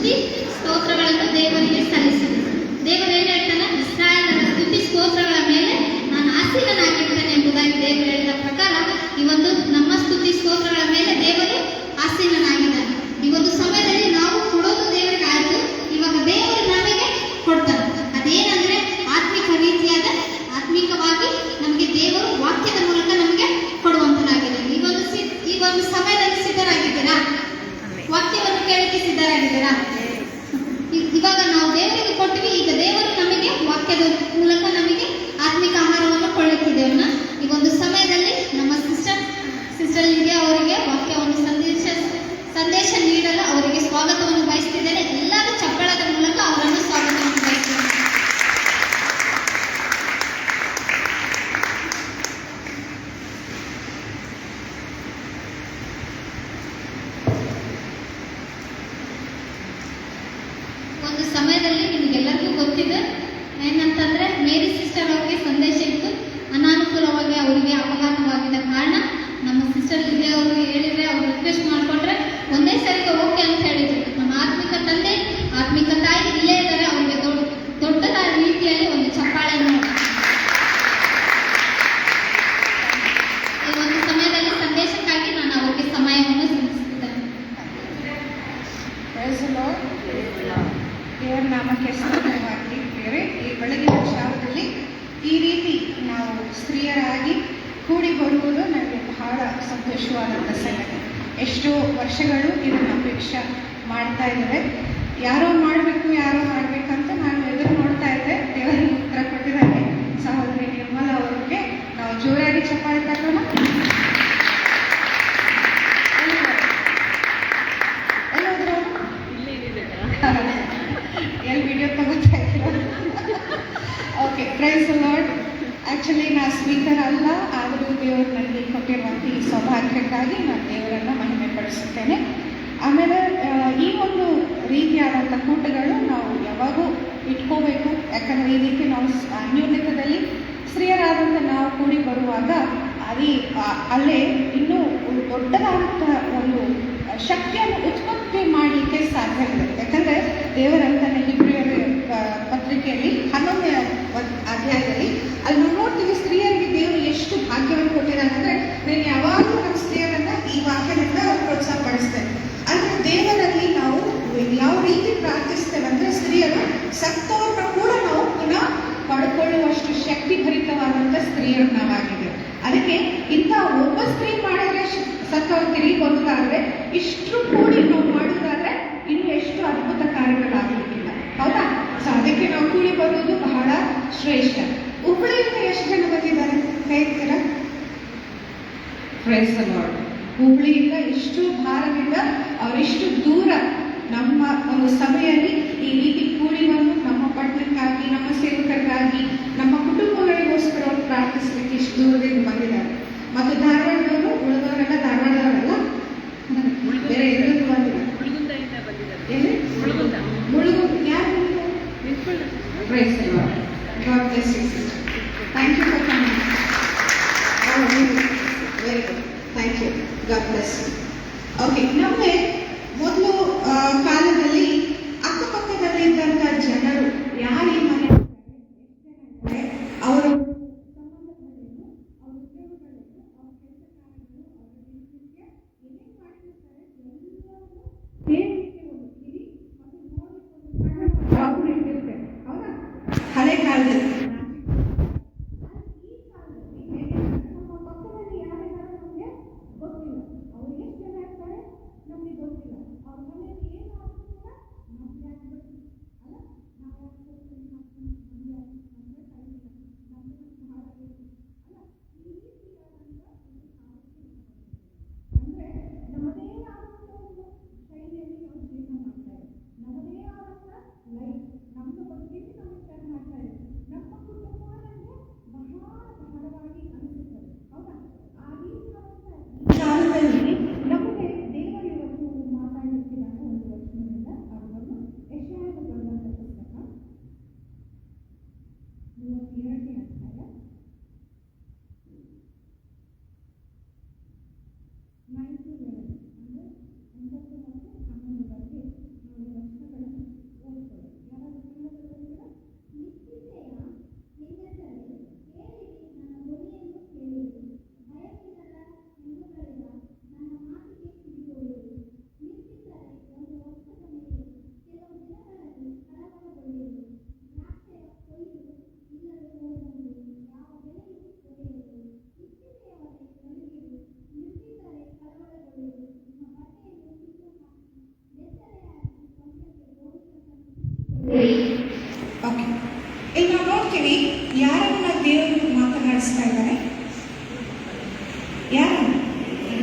ಸ್ತುತಿ ಸ್ತೋತ್ರಗಳನ್ನು ದೇವರಿಗೆ ಸಲ್ಲಿಸಿದೆ. ದೇವರು ಏನು ಹೇಳ್ತಾನೆ? ಇಸ್ರಾಯೇಲರ ಸ್ತುತಿ ಸ್ತೋತ್ರಗಳ ಮೇಲೆ ನಾನು ಆಸೀನನಾಗಿರ್ತೇನೆ ಎಂಬುದಾಗಿ ದೇವರು ಹೇಳಿದ ಪ್ರಕಾರ ಈ ಒಂದು ನಮ್ಮ ಸ್ತುತಿ ಸ್ತೋತ್ರಗಳ ಮೇಲೆ ದೇವರು ಆಸೀನನಾಗಿದ್ದಾನೆ. ಈ ಒಂದು ಸಮಯದಲ್ಲಿ ನಾವು ಕೊಡೋದು ದೇವರಿಗೆ ಆಯ್ತು, ಇವಾಗ ದೇವರು ನಮಗೆ ಕೊಡ್ತಾರೆ. ಅದೇನಂದ್ರೆ ಆತ್ಮಿಕವಾಗಿ ನಮಗೆ ದೇವರು ವಾಕ್ಯದ ಮೂಲಕ ನಮಗೆ ಕೊಡುವಂತನಾಗಿದೆ. ಈ ಒಂದು ಸಮಯದಲ್ಲಿ ಸಿದ್ಧರಾಗಿದ್ದೀರಾ? ವಾಕ್ಯವನ್ನು ಕೇಳಕ್ಕೆ ಸಿದ್ಧರಾಗಿದ್ದೀರಾ? ಇವಾಗ ನಾವು ದೇವರಿಗೆ ಕೊಟ್ಟಿವಿ, ಈಗ ದೇವರು ನಮಗೆ ವಾಕ್ಯದ ಮೂಲಕ ನಮಗೆ ಆತ್ಮಿಕ ಆಹಾರವನ್ನು ಕೊಳ್ಳುತ್ತಿದ್ದೇವನ್ನ. ಈ ಒಂದು ಸಮಯದಲ್ಲಿ ನಮ್ಮ ಸಿಸ್ಟರ್ ಲಿಡಿಯಾ ಅವರಿಗೆ ವಾಕ್ಯವನ್ನು ಸಂದೇಶ ನೀಡಲು ಅವರಿಗೆ ಸ್ವಾಗತವನ್ನು ಬಯಸ್ತಿದ್ದೇನೆ. ಎಲ್ಲರೂ ಚಪ್ಪಳದ ಮೂಲಕ ಅವರನ್ನು ಸ್ವಾಗತವನ್ನು ಬಯಸ್ತಿದ್ದಾರೆ. ಒಂದು ಸಮಯದಲ್ಲಿ ನಿಮಗೆಲ್ಲರಿಗೂ ಗೊತ್ತಿದೆ ಏನಂತಂದ್ರೆ, ಮೇರಿ ಸಿಸ್ಟರ್ ಅವರಿಗೆ ಸಂದೇಶ ಇತ್ತು, ಅನಾನುಕೂಲವಾಗಿ ಅವರಿಗೆ ಅಪಘಾತವಾಗಿದ್ದ ಕಾರಣ ನಮ್ಮ ಸಿಸ್ಟರ್ ಲಿಡಿಯಾ ಅವರು ಹೇಳಿದ್ರೆ, ಅವ್ರು ರಿಕ್ವೆಸ್ಟ್ ಮಾಡಿಕೊಂಡ್ರೆ ಒಂದೇ ಸರಿಗೆ ಓಕೆ ಅಂತ ಹೇಳಿದ್ರು. ನಮ್ಮ ಆತ್ಮಿಕ ತಂದೆ ಆತ್ಮಿಕ ತಾಯಿ ಇಲ್ಲೇ ಇದ್ದಾರೆ, ಅವರಿಗೆ ದೊಡ್ಡದಾದ ರೀತಿಯಲ್ಲಿ ಒಂದು ಚಪ್ಪಾಳೆಯನ್ನು ಈ ಒಂದು ಸಮಯದಲ್ಲಿ ಸಂದೇಶಕ್ಕಾಗಿ ನಾನು ಅವರಿಗೆ ಸಮಯವನ್ನು ಸಲ್ಲಿಸುತ್ತೇನೆ. ದೇವರ ನಾಮಕ್ಕೆ ಸ್ತೋತ್ರವಾಗಲಿ. ಈ ಬೆಳಗಿನ ಜಾವದಲ್ಲಿ ಈ ರೀತಿ ನಾವು ಸ್ತ್ರೀಯರಾಗಿ ಕೂಡಿ ಬರುವುದು ನನಗೆ ಬಹಳ ಸಂತೋಷವಾದಂಥ ಸಂಗತಿ. ಎಷ್ಟೋ ವರ್ಷಗಳು ಇದನ್ನು ಅಪೇಕ್ಷೆ ಮಾಡ್ತಾ ಇದ್ದಾರೆ. ಯಾರೋ ಮಾಡಬೇಕಂತ ನಾನು ಎದುರು ನೋಡ್ತಾ ಇದ್ದೆ. ದೇವರಿಗೆ ಉತ್ತರ ಕೊಟ್ಟಿದ್ದಾರೆ. ಸಹೋದರಿ ನಿರ್ಮಲ ಅವರಿಗೆ ನಾವು ಜೋರಾಗಿ ಚಪ್ಪಾಳೆ ತಗೋಣ. ಎಲ್ಲಿ ವಿಡಿಯೋ ತಗೋತಾ ಇದ್ದೀರ? Okay, praise the Lord. Actually ನಾನು ಸ್ಪೀಕರ್ ಅಲ್ಲ, ಆದರೂ ದೇವರು ನನಗೆ ಕೊಟ್ಟಿರುವಂಥ ಈ ಸೌಭಾಗ್ಯಕ್ಕಾಗಿ ನಾನು ದೇವರನ್ನು ಮಹಿಮೆ ಪಡಿಸುತ್ತೇನೆ. ಆಮೇಲೆ ಈ ಒಂದು ರೀತಿಯಾದಂಥ ಕೂಟಗಳು ನಾವು ಯಾವಾಗೂ ಇಟ್ಕೋಬೇಕು. ಯಾಕಂದರೆ ಈ ರೀತಿ ನಾವು ಅನ್ಯೋನ್ಯತದಲ್ಲಿ ಸ್ತ್ರೀಯರಾದಂಥ ನಾವು ಕೂಡಿ ಬರುವಾಗ ಅಲ್ಲೇ ಇನ್ನೂ ದೊಡ್ಡದಾದಂಥ ಒಂದು ಶಕ್ತಿಯನ್ನು ಉತ್ಪತ್ತಿ ಮಾಡಲಿಕ್ಕೆ ಸಾಧ್ಯ ಇದೆ. ಯಾಕಂದರೆ ದೇವರಂತನೇ ಹಿಬ್ರಿಯರ ಪತ್ರಿಕೆಯಲ್ಲಿ 11ನೇ ಅಧ್ಯಾಯದಲ್ಲಿ ಅಲ್ಲಿ ನಾವು ನೋಡ್ತೀವಿ, ಸ್ತ್ರೀಯರಿಗೆ ದೇವರು ಎಷ್ಟು ಭಾಗ್ಯವನ್ನು ಕೊಟ್ಟಿದ್ದಾನೆ ಅಂದರೆ, ನಾನು ಯಾವಾಗಲೂ ನಮ್ಮ ಸ್ತ್ರೀಯರನ್ನು ಈ ವಾಕ್ಯದಿಂದ ಪ್ರೋತ್ಸಾಹ ಪಡಿಸ್ತೇನೆ. ಅಂದರೆ ದೇವರಲ್ಲಿ ನಾವು ಯಾವ ರೀತಿ ಪ್ರಾರ್ಥಿಸ್ತೇವೆ ಅಂದರೆ, ಸ್ತ್ರೀಯರು ಸತ್ತವರನ್ನ ಕೂಡ ನಾವು ಪುನಃ ಪಡ್ಕೊಳ್ಳುವಷ್ಟು ಶಕ್ತಿಭರಿತವಾದಂಥ ಸ್ತ್ರೀಯರು ನಾವಾಗಿದ್ದೇವೆ. ಅದಕ್ಕೆ ಇಂಥ ಒಬ್ಬ ಸ್ತ್ರೀ ಮಾಡಿದ್ರೆ ಸತ್ತವರು ತಿರುಗಿ ಬರುವುದಾದ್ರೆ, ಇಷ್ಟು ಕೂಡಿ ನಾವು ಮಾಡುವುದಾದ್ರೆ ಇನ್ನು ಎಷ್ಟು ಅದ್ಭುತ ಕಾರ್ಯಗಳಾಗಲಿಕ್ಕಿಲ್ಲ, ಹೌದಾ? ಸೊ ಅದಕ್ಕೆ ನಾವು ಕೂಡಿ ಬರುವುದು ಬಹಳ ಶ್ರೇಷ್ಠ. ಹುಬ್ಬಳ್ಳಿಯಿಂದ ಎಷ್ಟು ಜನ ಬಂದಿದ್ದಾರೆ ಹೇಳ್ತೀರಾ? Praise the Lord. ಹುಬ್ಬಳ್ಳಿಯಿಂದ ಇಷ್ಟು ಭಾರದಿಂದ ಅವರಿಷ್ಟು ದೂರ ನಮ್ಮ ಒಂದು ಸಭೆಯಲ್ಲಿ ಈ ರೀತಿ ಕೂಡಿ ಬಂದು ನಮ್ಮ ಪಟ್ಟಣಕ್ಕಾಗಿ, ನಮ್ಮ ಸೇವಕರಿಗಾಗಿ, ನಮ್ಮ ಕುಟುಂಬಗಳಿಗೋಸ್ಕರ ಅವರು ಪ್ರಾರ್ಥಿಸಲಿಕ್ಕೆ ಇಷ್ಟು ದೂರದಿಂದ ಬಂದಿದ್ದಾರೆ. ಮತ್ತು ಧಾರವಾಡದವರು, ಉಳಿದವರೆಲ್ಲ ಧಾರವಾಡದವರೆಲ್ಲ ಬೇರೆ ಎಲ್ಲರೂ ಬಂದಿದ್ದಾರೆ. ಮುಳುಗು ಯಾರು ಬಂದಿದ್ದಾರೆ? Praise the Lord. God bless you sister. Thank you for coming. Very good, thank you. God bless you. Okay, ನಮಗೆ ಮೊದಲು ಕಾಲದಲ್ಲಿ ಅಕ್ಕಪಕ್ಕದಲ್ಲಿದ್ದಂಥ ಜನರು ಯಾರು ಈ ಮನೆ ಅವರು ಹಳೆ ಕಾಲದಲ್ಲಿ ಗೊತ್ತಿಲ್ಲ. ಅವ್ರು ಎಷ್ಟು ಜನ ಇರ್ತಾರೆ ನಮಗೆ ಗೊತ್ತಿಲ್ಲ. ಅವ್ರ ಮನೆಯಲ್ಲಿ ಏನಾಗುತ್ತೆ ಓಕೆ, ಇಲ್ಲಿ ನಾವು ನೋಡ್ತೀವಿ ಯಾರನ್ನ ದೇವರು ಮಾತನಾಡಿಸ್ತಾ ಇದ್ದಾರೆ. ಯಾರನ್ನ?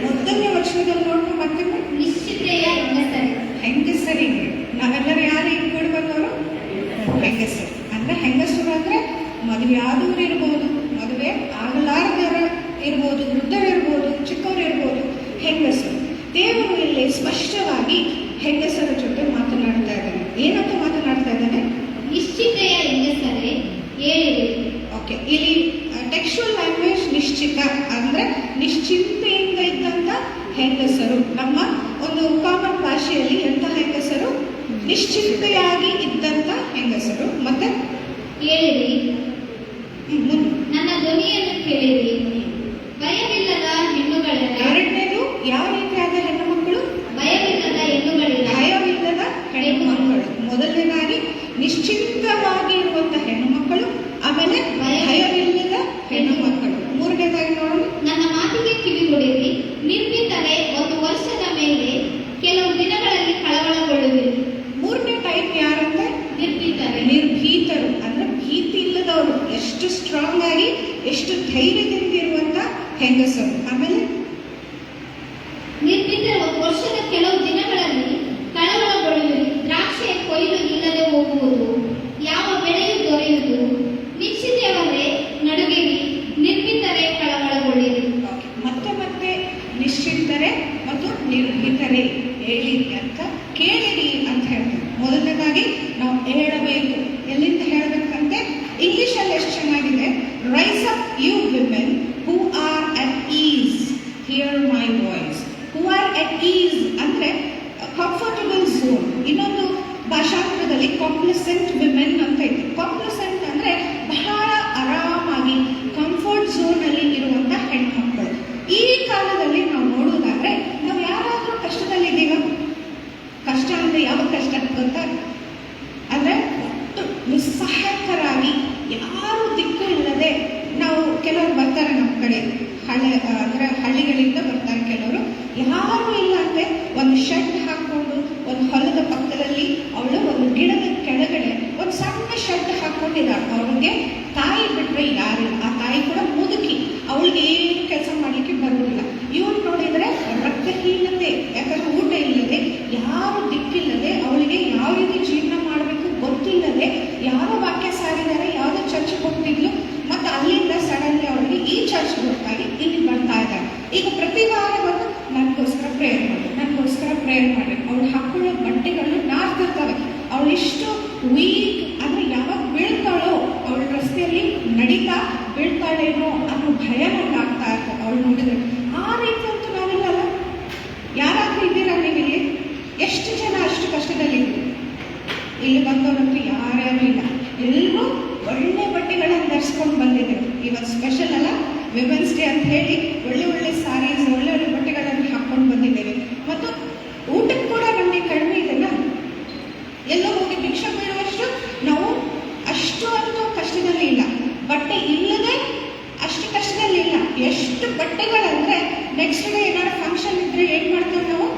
ಮೊದಲನೇ ವರ್ಷದಲ್ಲಿ ನೋಡ್ಕೊಂಡು ಬರ್ತೀವಿ ನಿಶ್ಚಿತೆಯ ಹೆಂಗಸರಿಗೆ. ನಾವೆಲ್ಲರೂ ಯಾರು ಈಗ ಕೂಡಿ ಬಂದವರು? ಹೆಂಗಸರು. ಅಂದ್ರೆ ಹೆಂಗಸರು ಅಂದ್ರೆ ಮದುವೆ ಆದವರು ಇರ್ಬೋದು, ಮದುವೆ ಆಗಲಾರದವರು ಇರ್ಬೋದು, ವೃದ್ಧರು ಇರ್ಬೋದು, ಚಿಕ್ಕವರು ಇರ್ಬೋದು, ಹೆಂಗಸರು. ದೇವರು ಇಲ್ಲಿ ಸ್ಪಷ್ಟವಾಗಿ ಹೆಂಗಸರ ಜೊತೆ ಮಾತನಾಡ್ತಾ ಇದ್ದಾನೆ. ಏನಂತ ಮಾತನಾಡ್ತಾ ಇದ್ದಾನೆ? ನಿಶ್ಚಿತೆಯ ಹೆಂಗಸರೇ ಹೇಳಿರಿ. ಓಕೆ, ಇಲ್ಲಿ ಟೆಕ್ಸ್ಚುವಲ್ ಲ್ಯಾಂಗ್ವೇಜ್ ನಿಶ್ಚಿತ ಅಂದ್ರೆ ನಿಶ್ಚಿಂತೆಯಿಂದ ಇದ್ದಂತ ಹೆಂಗಸರು. ನಮ್ಮ ಒಂದು ಕಾಮನ್ ಭಾಷೆಯಲ್ಲಿ ಎಂತ ಹೆಂಗಸರು? ನಿಶ್ಚಿಂತೆಯಾಗಿ ಇದ್ದಂತ ಹೆಂಗಸರು. ಮತ್ತೆ ಕೇಳಿರಿ, ನನ್ನ ಧ್ವನಿಯನ್ನು ಕೇಳಿರಿ. ಭಯವಿಲ್ಲದ ಹೆಣ್ಣುಗಳೆಲ್ಲ. ಎರಡನೇದು ಯಾವ ರೀತಿಯಾದ ಹೆಣ್ಣು ಮಕ್ಕಳು? ಭಯವಿಲ್ಲದ ಹೆಣ್ಣುಗಳಿಲ್ಲ. ಭಯವಿಲ್ಲದ ಹೆಣ್ಣು ಮಕ್ಕಳು. ಮೊದಲನೇದಾಗಿ ನಿಶ್ಚಿಂತವಾಗಿ ಇರುವಂತ ಹೆಣ್ಣು ಮಕ್ಕಳು, ಆಮೇಲೆ ಭಯವಿಲ್ಲದ ಹೆಣ್ಣು ಮಕ್ಕಳು. ಮೂರನೇದಾಗಿ ನೋಡೋಣ. ನನ್ನ ಮಾತಿಗೆ ಕಿವಿಗೊಡಿರಿ. ನಿರ್ಭೀತರೇ, ಒಂದು ವರ್ಷದ ಮೇಲೆ ಕೆಲವು ದಿನಗಳಲ್ಲಿ ಕಳವಳಗೊಳ್ಳುವಿರಿ. ಮೂರನೇ ಟೈಪ್ ಯಾರಂದ್ರೆ ನಿರ್ಭೀತರು ಅಂದ್ರೆ ಭೀತಿ ಇಲ್ಲದವರು, ಎಷ್ಟು ಸ್ಟ್ರಾಂಗ್ ಆಗಿ ಎಷ್ಟು ಧೈರ್ಯದಿಂದ ಇರುವಂತ ಹೆಂಗಸರು. ಆಮೇಲೆ ನಿರ್ಭೀತರು, ಒಂದು ವರ್ಷದ ಕೆಲವು ದಿನಗಳಲ್ಲಿ ಕಳವಳಗೊಳ್ಳುವಿರಿ. ದ್ರಾಕ್ಷಿಯ ಕೊಯ್ಲು ಇಲ್ಲದೆ ಹೋಗುವುದು, ಯಾವ ಬೆಳೆಯು ದೊರೆಯುವುದು. ನಿಶ್ಚಿತೆಯವರೇ ನಡುಗಿರಿ, ನಿರ್ಭೀತರೇ ಕಳವಳಗೊಳ್ಳಿರಿ. ಮತ್ತೆ ನಿಶ್ಚಿಂತರೆ ಮತ್ತು ನಿರ್ಭೀತರೇ ಹೇಳಿರಿ ಅಂತ ಕೇಳಿರಿ ಅಂತ ಹೇಳ್ತಾರೆ. ಮೊದಲನೇದಾಗಿ ನಾವು ಹೇಳಬೇಕು. ಎಲ್ಲಿಂದ ಹೇಳಬೇಕಂತೆ? ಇಂಗ್ಲಿಷ್ ಅಲ್ಲಿ ಎಷ್ಟು ಚೆನ್ನಾಗಿದೆ, rise up you women who are at ease, hear my voice. Who are at ease ಅಂದ್ರೆ ಕಂಫರ್ಟಬಲ್ ಝೋನ್. ಇನ್ನೊಂದು ಭಾಷಾಂತರದಲ್ಲಿ ಕಾಂಪ್ಲಿಸೆಂಟ್ ವಿಮೆನ್ ಅಂತ ಇದೆ. ಕಾಂಪ್ಲಿಸೆಂಟ್ ಅಂದ್ರೆ ಬಹಳ ಆರಾಮಾಗಿ ಕಂಫರ್ಟ್ ಝೋನ್ ಅಲ್ಲಿ ಇರುವಂತ ಹೆಣ್ಮಕ್ಕಳು. ಈ ಕಾಲದಲ್ಲಿ ನಾವು ನೋಡುವುದಾದ್ರೆ ನಾವು ಯಾರಾದ್ರೂ ಕಷ್ಟದಲ್ಲಿದ್ದೀವ? ಕಷ್ಟ ಅಂದ್ರೆ ಯಾವ ಕಷ್ಟ ಗೊತ್ತಾ? ಅಂದ್ರೆ ಒಟ್ಟು ನಿಸ್ಸಹಾಯಕರಾಗಿ ಯಾರು ದಿಕ್ಕು ಇಲ್ಲದೆ ನಾವು, ಕೆಲವರು ಬರ್ತಾರೆ ನಮ್ಮ ಕಡೆ ಅಂದ್ರೆ ಹಳ್ಳಿಗಳಿಂದ ಬರ್ತಾರೆ ಕೆಲವರು, ಯಾರು ಇಲ್ಲ ಅಂದ್ರೆ ಒಂದು ಶೆಡ್ ಹಾಕೊಂಡು ಒಂದು ಹೊಲದ ಪಕ್ಕದಲ್ಲಿ ಅವಳು ಒಂದು ಗಿಡದ ಕೆಳಗಡೆ ಒಂದು ಸಣ್ಣ ಶೆಡ್ ಹಾಕೊಂಡಿದ್ದಾಳೆ. ಅವಳಿಗೆ ತಾಯಿ ಬಿಟ್ರೆ ಯಾರಿಲ್ಲ. ಆ ತಾಯಿ ಕೂಡ ಮುದುಕಿ, ಅವಳಿಗೆ ಏನು ಕೆಲಸ ಮಾಡ್ಲಿಕ್ಕೆ ಬರುವುದಿಲ್ಲ. ಇವಳು ನೋಡಿದ್ರೆ ರಕ್ತಹೀನತೆ, ಯಾಕಂದ್ರೆ ಊಟ ಇಲ್ಲದೆ, ಯಾರು ದಿಕ್ಕಿಲ್ಲದೆ, ಅವಳಿಗೆ ಯಾವ ರೀತಿ ಜೀವನ ಮಾಡಬೇಕು ಗೊತ್ತಿಲ್ಲದೆ, ಯಾರೋ ವಾಕ್ಯ ಸಾರಿದ್ದಾರೆ, ಯಾವುದೋ ಚರ್ಚ್ ಹೋಗ್ತಿದ್ಲು, ಮತ್ತೆ ಅಲ್ಲಿಂದ ಸಡನ್ಲಿ ಅವಳಿಗೆ ಈ ಚರ್ಚ್ ಗೊತ್ತಾಗಿ ಇಲ್ಲಿ ಬರ್ತಾ ಇದ್ದಾರೆ. ಈಗ ಪ್ರತಿ ವಾರ ಬಂದು ನನಗೋಸ್ಕರ ಪ್ರೇಯರ್ ಮಾಡಿ, ನನಗೋಸ್ಕರ ಪ್ರೇಯರ್ ಮಾಡಿ. ಅವಳು ಹಾಕೊಳ್ಳೋ ಬಟ್ಟೆಗಳು ನಾರ್ತಿರ್ತವೆ. ಅವಳು ಇಷ್ಟು ವೀಕ್ ಅಂದ್ರೆ ಯಾವಾಗ ಬೀಳ್ತಾಳೋ, ಅವಳ ರಸ್ತೆಯಲ್ಲಿ ನಡೀತಾ ಬೀಳ್ತಾಳೇನೋ ಅನ್ನೋ ಭಯ ನನಗೆ ಆಗ್ತಾ ಇರ್ತದೆ ಅವಳು ನೋಡಿದ್ರೆ. ಆ ರೀತಿ ಅಂತೂ ನಾವಿಲ್ಲಲ್ಲ. ಯಾರಾದ್ರೂ ಇದ್ದೀರಾ ನೀವಿಲ್ಲಿ? ಎಷ್ಟು ಜನ ಅಷ್ಟು ಕಷ್ಟದಲ್ಲಿದ್ರು? ಇಲ್ಲಿ ಬಂದವರಂತೂ ಯಾರ್ಯಾರು ಇಲ್ಲ. ಎಲ್ಲರೂ ಒಳ್ಳೆ ಬಟ್ಟೆಗಳನ್ನು ಧರಿಸ್ಕೊಂಡು ಬಂದಿದ್ರು. ಇವತ್ತು ಸ್ಪೆಷಲ್ ಅಲ್ಲ, ವಿಮೆನ್ಸ್ ಡೇ ಅಂತ ಹೇಳಿ ಒಳ್ಳೆ ಒಳ್ಳೆ ಸಾರೀಸ್, ಒಳ್ಳೆ ಒಳ್ಳೆ ಬಟ್ಟೆಗಳನ್ನು ಹಾಕೊಂಡು ಬಂದಿದ್ದೇವೆ. ಮತ್ತು ಊಟಕ್ಕೆ ಕೂಡ ನಮಗೆ ಕಡಿಮೆ ಇದೆಲ್ಲ. ಎಲ್ಲೋ ಹೋಗಿ ಭಿಕ್ಷೆ ಬೀಳುವಷ್ಟು ನಾವು ಅಷ್ಟು ಅಂತೂ ಕಷ್ಟದಲ್ಲಿ ಇಲ್ಲ. ಬಟ್ಟೆ ಇಲ್ಲದೆ ಅಷ್ಟು ಕಷ್ಟದಲ್ಲಿ ಇಲ್ಲ. ಎಷ್ಟು ಬಟ್ಟೆಗಳಂದ್ರೆ ನೆಕ್ಸ್ಟ್ ಡೇ ಏನಾದ್ರು ಫಂಕ್ಷನ್ ಇದ್ರೆ ಏನ್ ಮಾಡ್ತೇವೆ ನಾವು?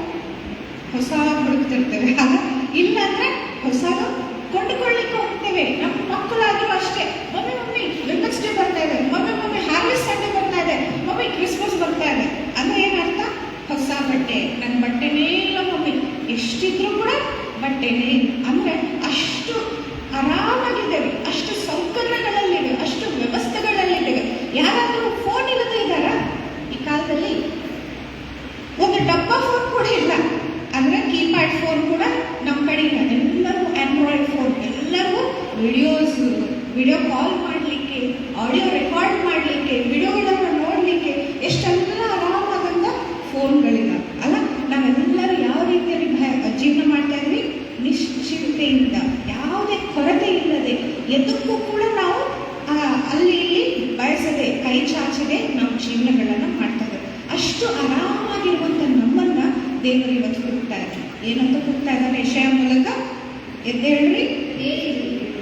ಹೊಸ ಹುಡುಕ್ತಿರ್ತೇವೆ. ಅಲ್ಲ, ಇಲ್ಲ ಅಂದ್ರೆ ಹೊಸದು ಕೊಂಡುಕೊಳ್ಳಿಕ್ಕೆ ಹೋಗ್ತೇವೆ. ನಮ್ಮ ಮಕ್ಕಳಾದ್ರೂ ಅಷ್ಟೇ, ಮಮ್ಮಿ ವಿಮೆನ್ಸ್ ಡೇ ಬರ್ತಾ ಇದೆ, ಮಮ್ಮಿ ಹಾರ್ವೆಸ್ಟ್ ಸಂಡೇ ಬರ್ತಾ ಇದೆ, ಮಮ್ಮಿ ಕ್ರಿಸ್ಮಸ್ ಬರ್ತಾ ಇದೆ. ಅಂದ್ರೆ ಏನರ್ಥ? ಹೊಸ ಬಟ್ಟೆ. ನನ್ನ ಬಟ್ಟೆನೇ ಇಲ್ಲ ಮಮ್ಮಿ. ಎಷ್ಟಿದ್ರು ಕೂಡ ಬಟ್ಟೆನೇ ಇಲ್ಲ. ಅಂದ್ರೆ ಅಷ್ಟು ಆರಾಮಾಗಿದ್ದೇವೆ, ಅಷ್ಟು ಸೌಕರ್ಯಗಳಲ್ಲಿವೆ, ಅಷ್ಟು ವ್ಯವಸ್ಥೆಗಳಲ್ಲಿದ್ದೇವೆ. ಯಾರಾದ್ರೂ ಫೋನ್ ಇಲ್ಲದೆ ಇದ್ದಾರಾ ಈ ಕಾಲದಲ್ಲಿ? ಒಂದು ಡಬ್ಬಾ ಫೋನ್ ಕೂಡ ಇಲ್ಲ. ಅಂದ್ರೆ ಕೀಪ್ಯಾಡ್ ಫೋನ್ ಕೂಡ ನಮ್ಮ ಕಡೆ ಇಲ್ಲ. ಎಲ್ಲರೂ ಆಂಡ್ರಾಯ್ಡ್ ಫೋನ್. ಎಲ್ಲರೂ ವಿಡಿಯೋ ಕಾಲ್ ಮಾಡಲಿಕ್ಕೆ, ಆಡಿಯೋ ರೆಕಾರ್ಡ್ ಮಾಡಲಿಕ್ಕೆ, ವಿಡಿಯೋಗಳನ್ನು ನೋಡಲಿಕ್ಕೆ ಎಷ್ಟೆಲ್ಲ ಆರಾಮಾದಂತ ಫೋನ್ಗಳಿಲ್ಲ ಅಲ್ಲ. ನಾವೆಲ್ಲರೂ ಯಾವ ರೀತಿಯಲ್ಲಿ ಜೀವನ ಮಾಡ್ತಾ ಇದ್ವಿ? ನಿಶ್ಚಿಂತೆಯಿಂದ, ಯಾವುದೇ ಕೊರತೆ ಇಲ್ಲದೆ, ಎದಕ್ಕೂ ಕೂಡ ನಾವು ಅಲ್ಲಿ ಇಲ್ಲಿ ಬಯಸದೆ, ಕೈ ಚಾಚದೆ ನಾವು ಜೀವನಗಳನ್ನು ಮಾಡ್ತಾ ಇದ್ದೇವೆ. ಅಷ್ಟು ಆರಾಮಾಗಿರುವಂತ ನಮ್ಮನ್ನ ದೇವರು ಇವತ್ತು ಹುಡುಕ್ತಾ ಇದ್ದಾರೆ. ಏನಂತ ಹುಡುಕ್ತಾ ಇದ್ದಾರೆ? ಯೆಶಾಯ ಮೂಲಕ ಎದ್ದೇಳ್ರಿ,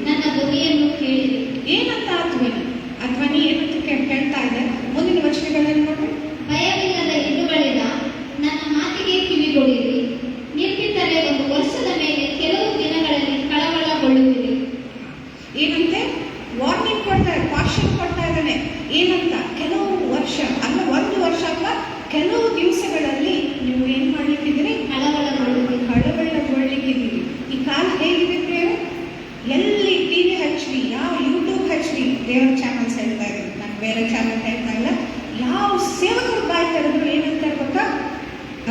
ನನ್ನ ಧ್ವನಿಯನ್ನು ಕೇಳಿರಿ. ಏನಂತ ಆ ಧ್ವನಿ ಏನಂತ ಕೇಳ್ತಾ ಇದೆ? ಮುಂದಿನ ವಚನಗಳಲ್ಲಿ ನೋಡ್ರಿ. ಭಯವಿಲ್ಲದ ಹೆಣ್ಣುಗಳಿಲ್ಲ, ನನ್ನ ಮಾತಿಗೆ ಕಿವಿಗೊಡಿರಿ. ನಿರ್ಭೀತರೇ, ಒಂದು ವರ್ಷದ ಮೇಲೆ ಕೆಲವು ದಿನಗಳಲ್ಲಿ ಕಳವಳಗೊಳ್ಳುವಿರಿ. ಹೇಗಿದ್ದೇವೆ? ಎಲ್ಲಿ ಟಿವಿ ಹಚ್ಚಲಿ, ಯಾವ ಯೂಟ್ಯೂಬ್ ಹಚ್ಚಲಿ, ದೇವರ ಚಾನಲ್ಸ್ ಹೇಳ್ತಾ ಇದ್ದೀನಿ, ನಾನು ಬೇರೆ ಚಾನಲ್ ಹೇಳ್ತಾ ಇಲ್ಲ. ಯಾವ ಸೇವಕರು ಬಾಯಿ ತೆರೆದ್ರು ಏನಂತಾರೆ ಗೊತ್ತಾ?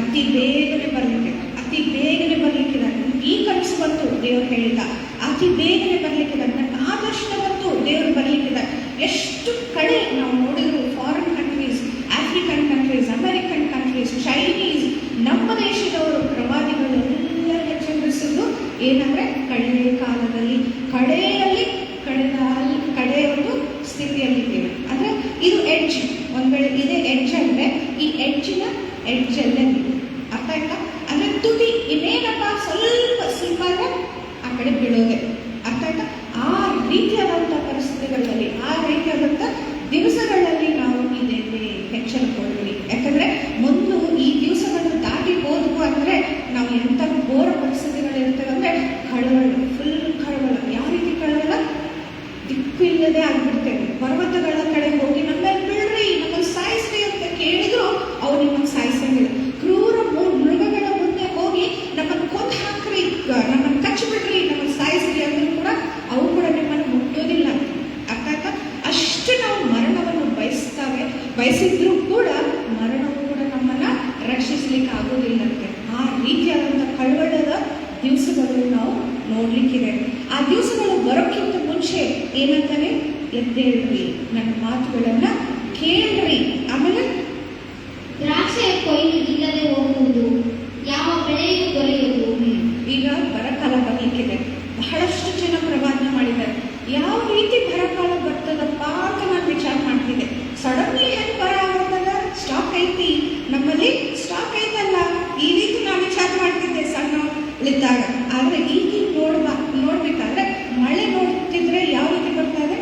ಅತಿ ಬೇಗನೆ ಬರಲಿಕ್ಕೆ, ಅತಿ ಬೇಗನೆ ಬರಲಿಕ್ಕಿದೆ. ಈ ಕನಸು ಬಂತು, ದೇವರು ಹೇಳಿದ ಅತಿ ಬೇಗನೆ ಬರಲಿಕ್ಕಿದೆ. ನನ್ನ ಆದರ್ಶ ಬಂತು, ದೇವರು ಬರಲಿಕ್ಕಿದೆ. ಎಷ್ಟು ಕಡೆ ನಾವು ನೋಡಿದ್ರು foreign countries, African countries, American countries, Chinese, ನಮ್ಮ ದೇಶದವರು ಪ್ರವಾದಿಗಳೆಲ್ಲ ಎಚ್ಚರಿಸುವುದು ಏನಂದ್ರೆ ಕಡೆಯ ಕಾಲದಲ್ಲಿ ಕಡೆಯ ಒಂದು ಸ್ಥಿತಿಯಲ್ಲಿದ್ದೇವೆ. ಅಂದ್ರೆ ಇದು ಎಡ್ಜ್, ಒಂದ್ ವೇಳೆ ಇದೇ ಎಡ್ಜ್ ಅಂದ್ರೆ ಈ ಎಡ್ಜಿನ ಎಡ್ಜಲ್ಲೇ ಅರ್ಥ ಆಯ್ತಾ? ಅಂದ್ರೆ ತುದಿ ಇನ್ನೇನಪ್ಪ ಸ್ವಲ್ಪ ಸಿಂಪಾಗ ಆ ಕಡೆ ಬೀಳೋದೆ, ಅರ್ಥ ಆಯ್ತಾ? ಆ ರೀತಿಯಾದಂಥ ಪರಿಸ್ಥಿತಿಗಳಲ್ಲಿ, ಆ ರೀತಿಯಾದಂಥ ದಿವಸಗಳಲ್ಲಿ ನಾವು ಇದ್ದೇವೆ. ಎಚ್ಚರಗೊಳ್ಳಿ. ಯಾಕಂದ್ರೆ ಮೊದಲು ಈ ದಿವಸಗಳನ್ನು ದಾಟಿ ಹೋದ್ವು ಅಂದ್ರೆ ನಾವು ಎಂಥ ಘೋರ ಪರಿಸ್ಥಿತಿಗಳಿರ್ತೇವೆ ಅಂದ್ರೆ ಕಳವಳ, ಫುಲ್ ಕಳವಳ. ಯಾವ ರೀತಿ ಕಳವಳ? ದಿಕ್ಕು ಇಲ್ಲದೆ ಆಗ್ಬಿಡ್ತೇವೆ. ಪರ್ವತಗಳ ಕಡೆ ಹೋಗಿ ನಮ್ಮಲ್ಲಿ ಬಿಡ್ರಿ, ನಮ್ಮನ್ನು ಸಾಯಿಸ್ರಿ ಅಂತ ಕೇಳಿದ್ರು ಅವ್ರು ನಿಮ್ಮನ್ನು ಸಾಯಿಸಂಗಿಲ್ಲ. ಕ್ರೂರ ಮೃಗಗಳ ಮುಂದೆ ಹೋಗಿ ನಮ್ಮನ್ನು ಕೊಂದು ಹಾಕ್ರಿ, ನಮ್ಮನ್ನು ಕಚ್ಚಿಬಿಡ್ರಿ, ನಮ್ಮನ್ನು ಸಾಯಿಸ್ರಿ ಅಂದ್ರೂ ಕೂಡ ಅವು ಕೂಡ ನಿಮ್ಮನ್ನು ಮುಟ್ಟೋದಿಲ್ಲ. ಅರ್ಥ ಆಯ್ತಾ? ಅಷ್ಟು ನಾವು ಮರಣವನ್ನು ಬಯಸಿದ್ರೂ ಕೂಡ ಮರಣವು ಕೂಡ ನಮ್ಮನ್ನ ರಕ್ಷಿಸ್ಲಿಕ್ಕೆ ಆಗೋದಿಲ್ಲಂತೆ. ಆ ರೀತಿಯಾದಂಥ ಕಳವಳದ ದಿವಸಗಳು ನಾವು ನೋಡ್ಲಿಕ್ಕಿದೆ. ಆ ದಿವಸಗಳು ಬರೋಕ್ಕಿಂತ ಮುಂಚೆ ಏನಂತಾನೆ? ಎದ್ದೇಳ್ರಿ, ನನ್ನ ಮಾತುಗಳನ್ನ ಕೇಳ್ರಿ. ಆಮೇಲೆ ದ್ರಾಕ್ಷಿಯ ಕೊಯ್ಲು ಇಲ್ಲದೆ ಹೋಗುವುದು, ಯಾವ ಬೆಳೆಯೂ ದೊರೆಯುವುದು. ಈಗ ಬರಕಾಲ ಬರ್ಲಿಕ್ಕಿದೆ. ಬಹಳಷ್ಟು ಜನ ಪ್ರವಾದನೆ ಮಾಡಿದ್ದಾರೆ. ಯಾವ ರೀತಿ ಬರಕಾಲ ಬರ್ತದಪ್ಪ ಅಂತ ನಾನು ವಿಚಾರ ಮಾಡ್ತಿದ್ದೆ. ಸಡನ್ಲಿ ಹೆಂಗೆ ಬರ ಆಗ್ತದ? ಸ್ಟಾಕ್ ಐತಿ, ನಮ್ಮಲ್ಲಿ ಸ್ಟಾಕ್ ಐತಲ್ಲ, ಈ ರೀತಿ ನಾನು ವಿಚಾರ ಮಾಡ್ತಿದ್ದೆ ಸಣ್ಣಳಿದ್ದಾಗ. ಆದ್ರೆ ಈಗೀಗ ನೋಡ್ಬೇಕಾದ್ರೆ ಮಳೆ ನೋಡ್ತಿದ್ರೆ ಯಾವ ರೀತಿ ಬರ್ತಾ ಇದೆ?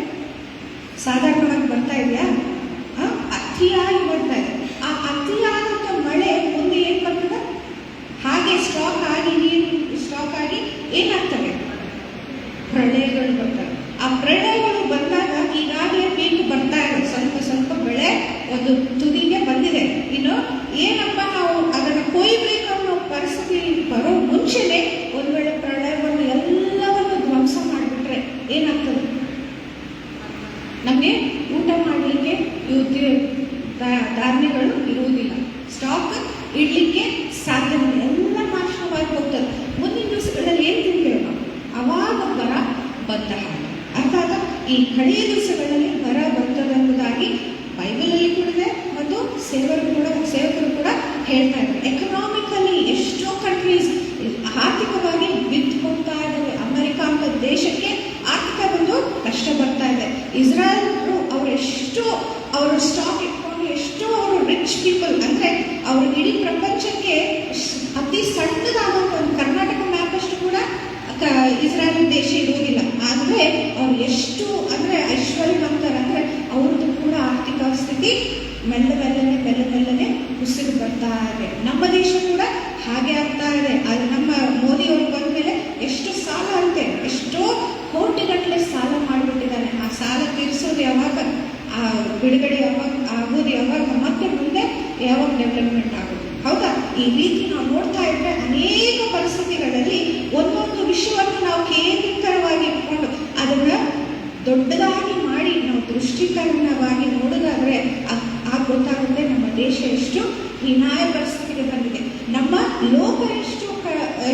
ಸಾಧಾರಣವಾಗಿ ಬರ್ತಾ ಇದೆಯಾ? ಅತಿಯಾಗಿ ಬರ್ತಾ ಇದೆ. ಆ ಅತಿಯಾದಂಥ ಮಳೆ ಮುಂದೆ ಏನ್ ಬರ್ತದೆ? ಹಾಗೆ ಸ್ಟಾಕ್ ಆಗಿ, ನೀರು ಸ್ಟಾಕ್ ಆಗಿ ಏನಾಗ್ತವೆ? ಪ್ರಳಯಗಳು ಬರ್ತವೆ. ಆ ಪ್ರಳಯಗಳು ಬಂದಾಗ ಈಗಾಗಲೇ ಪೀಕು ಬರ್ತಾ ಇದೆ, ಸ್ವಲ್ಪ ಬೆಳೆ ಒಂದು ತುದಿಗೆ ಬಂದಿದೆ. ಇನ್ನು ಏನಪ್ಪ ನಾವು ಅದನ್ನು ಕೊಯ್ಬೇಕು ಅನ್ನೋ ಪರಿಸ್ಥಿತಿ ಬರೋ ಮುಂಚೆನೆ ಒಂದು ವೇಳೆ ಪ್ರಳಯವನ್ನು ಎಲ್ಲವನ್ನು ಧ್ವಂಸ ಮಾಡಿಬಿಟ್ರೆ ಏನಾಗ್ತದೆ? ನಮಗೆ ಊಟ ಮಾಡಲಿಕ್ಕೆ ಧಾನ್ಯಗಳು ಇರುವುದಿಲ್ಲ, ಸ್ಟಾಕ್ ಇಡ್ಲಿಕ್ಕೆ ಸಾಧ್ಯವಿಲ್ಲ, ಎಲ್ಲ ನಾಶವಾಗಿ ಹೋಗ್ತದೆ. ಮುಂದಿನ ದಿವಸಗಳಲ್ಲಿ ಏನು ತಿಂತೇವೆ ನಾವು? ಅವಾಗ ಬರ ಬದ್ದ ಹಾಗೆ. ಅರ್ಥಾತ್ ಈ ಕಡೆಯ ದಿವಸಗಳಲ್ಲಿ ಬರ ಬರ್ತದೆಂಬುದಾಗಿ ಬೈಬಲಲ್ಲಿ ಕೂಡ ಇದೆ ಮತ್ತು ಸೇವಕರು ಕೂಡ ಹೇಳ್ತಾ ಇದ್ದಾರೆ. ಎಕನಾಮಿಕಲಿ ಎಷ್ಟೋ ಕಂಟ್ರೀಸ್ ಆರ್ಥಿಕವಾಗಿ ಬಿದ್ದು ಹೋಗ್ತಾ ಇದ್ದಾವೆ. ಅಮೆರಿಕ ಅಂತ ದೇಶಕ್ಕೆ ಆರ್ಥಿಕ ಒಂದು ಕಷ್ಟ ಬರ್ತಾ ಇದೆ. ಇಸ್ರಾಯೇಲ್ರು ಅವರು ಸ್ಟಾಕ್ ಇಟ್ಕೊಂಡು ಎಷ್ಟೋ ಅವರು ರಿಚ್ ಪೀಪಲ್, ಅಂದ್ರೆ ಅವರು ಇಡೀ ಪ್ರಪಂಚಕ್ಕೆ ಅತಿ ಸಣ್ಣದಾದಂಥ ಒಂದು ಕರ್ನಾಟಕ ಮ್ಯಾಪ್ ಅಷ್ಟು ಕೂಡ ಇಸ್ರಾಯೇಲ್ ದೇಶ ಇರುವುದಿಲ್ಲ. ಆದರೆ ಅವ್ರು ಎಷ್ಟು ಅಂದ್ರೆ ಐಶ್ವರ್ಯವಂತರ, ಅಂದ್ರೆ ಅವ್ರದ್ದು ಕೂಡ ಆರ್ಥಿಕ ಸ್ಥಿತಿ ಮೆಲ್ಲನೆ ಕುಸಿದು ಬರ್ತಾ ಇದೆ. ನಮ್ಮ ದೇಶ ಕೂಡ ಹಾಗೆ ಆಗ್ತಾ ಇದೆ. ಅದು ನಮ್ಮ ಮೋದಿಯವರು ಬಂದ ಮೇಲೆ ಎಷ್ಟು ಸಾಲ ಅಂತೆ, ಎಷ್ಟೋ ಕೋಟಿಗಟ್ಟಲೆ ಸಾಲ ಮಾಡಿಬಿಟ್ಟಿದ್ದಾರೆ. ಆ ಸಾಲ ತೀರಿಸೋದು ಯಾವಾಗ, ಆ ಬಿಡುಗಡೆ ಯಾವಾಗ ಆಗೋದು ಯಾವಾಗ, ಮತ್ತೆ ಮುಂದೆ ಯಾವಾಗ ಡೆವಲಪ್ಮೆಂಟ್ ಆಗೋದು? ಹೌದಾ? ಈ ರೀತಿ ನಾವು ನೋಡ್ತಾ ಇದ್ರೆ ಅನೇಕ ಪರಿಸ್ಥಿತಿಗಳಲ್ಲಿ ಒಂದೊಂದು ವಿಷಯವನ್ನು ನಾವು ಕೇಂದ್ರೀಕರವಾಗಿ ಇಟ್ಕೊಂಡು ಅದನ್ನ ದೊಡ್ಡದಾಗಿ ಮಾಡಿ ನಾವು ದೃಷ್ಟಿಕರಣವಾಗಿ ನೋಡೋದಾದ್ರೆ ಆಗ ಗೊತ್ತಾಗುತ್ತೆ ನಮ್ಮ ದೇಶ ಎಷ್ಟು ಹೀನಾಯ ಪರಿಸ್ಥಿತಿಗೆ ಬಂದಿದೆ, ನಮ್ಮ ಲೋಕ ಎಷ್ಟು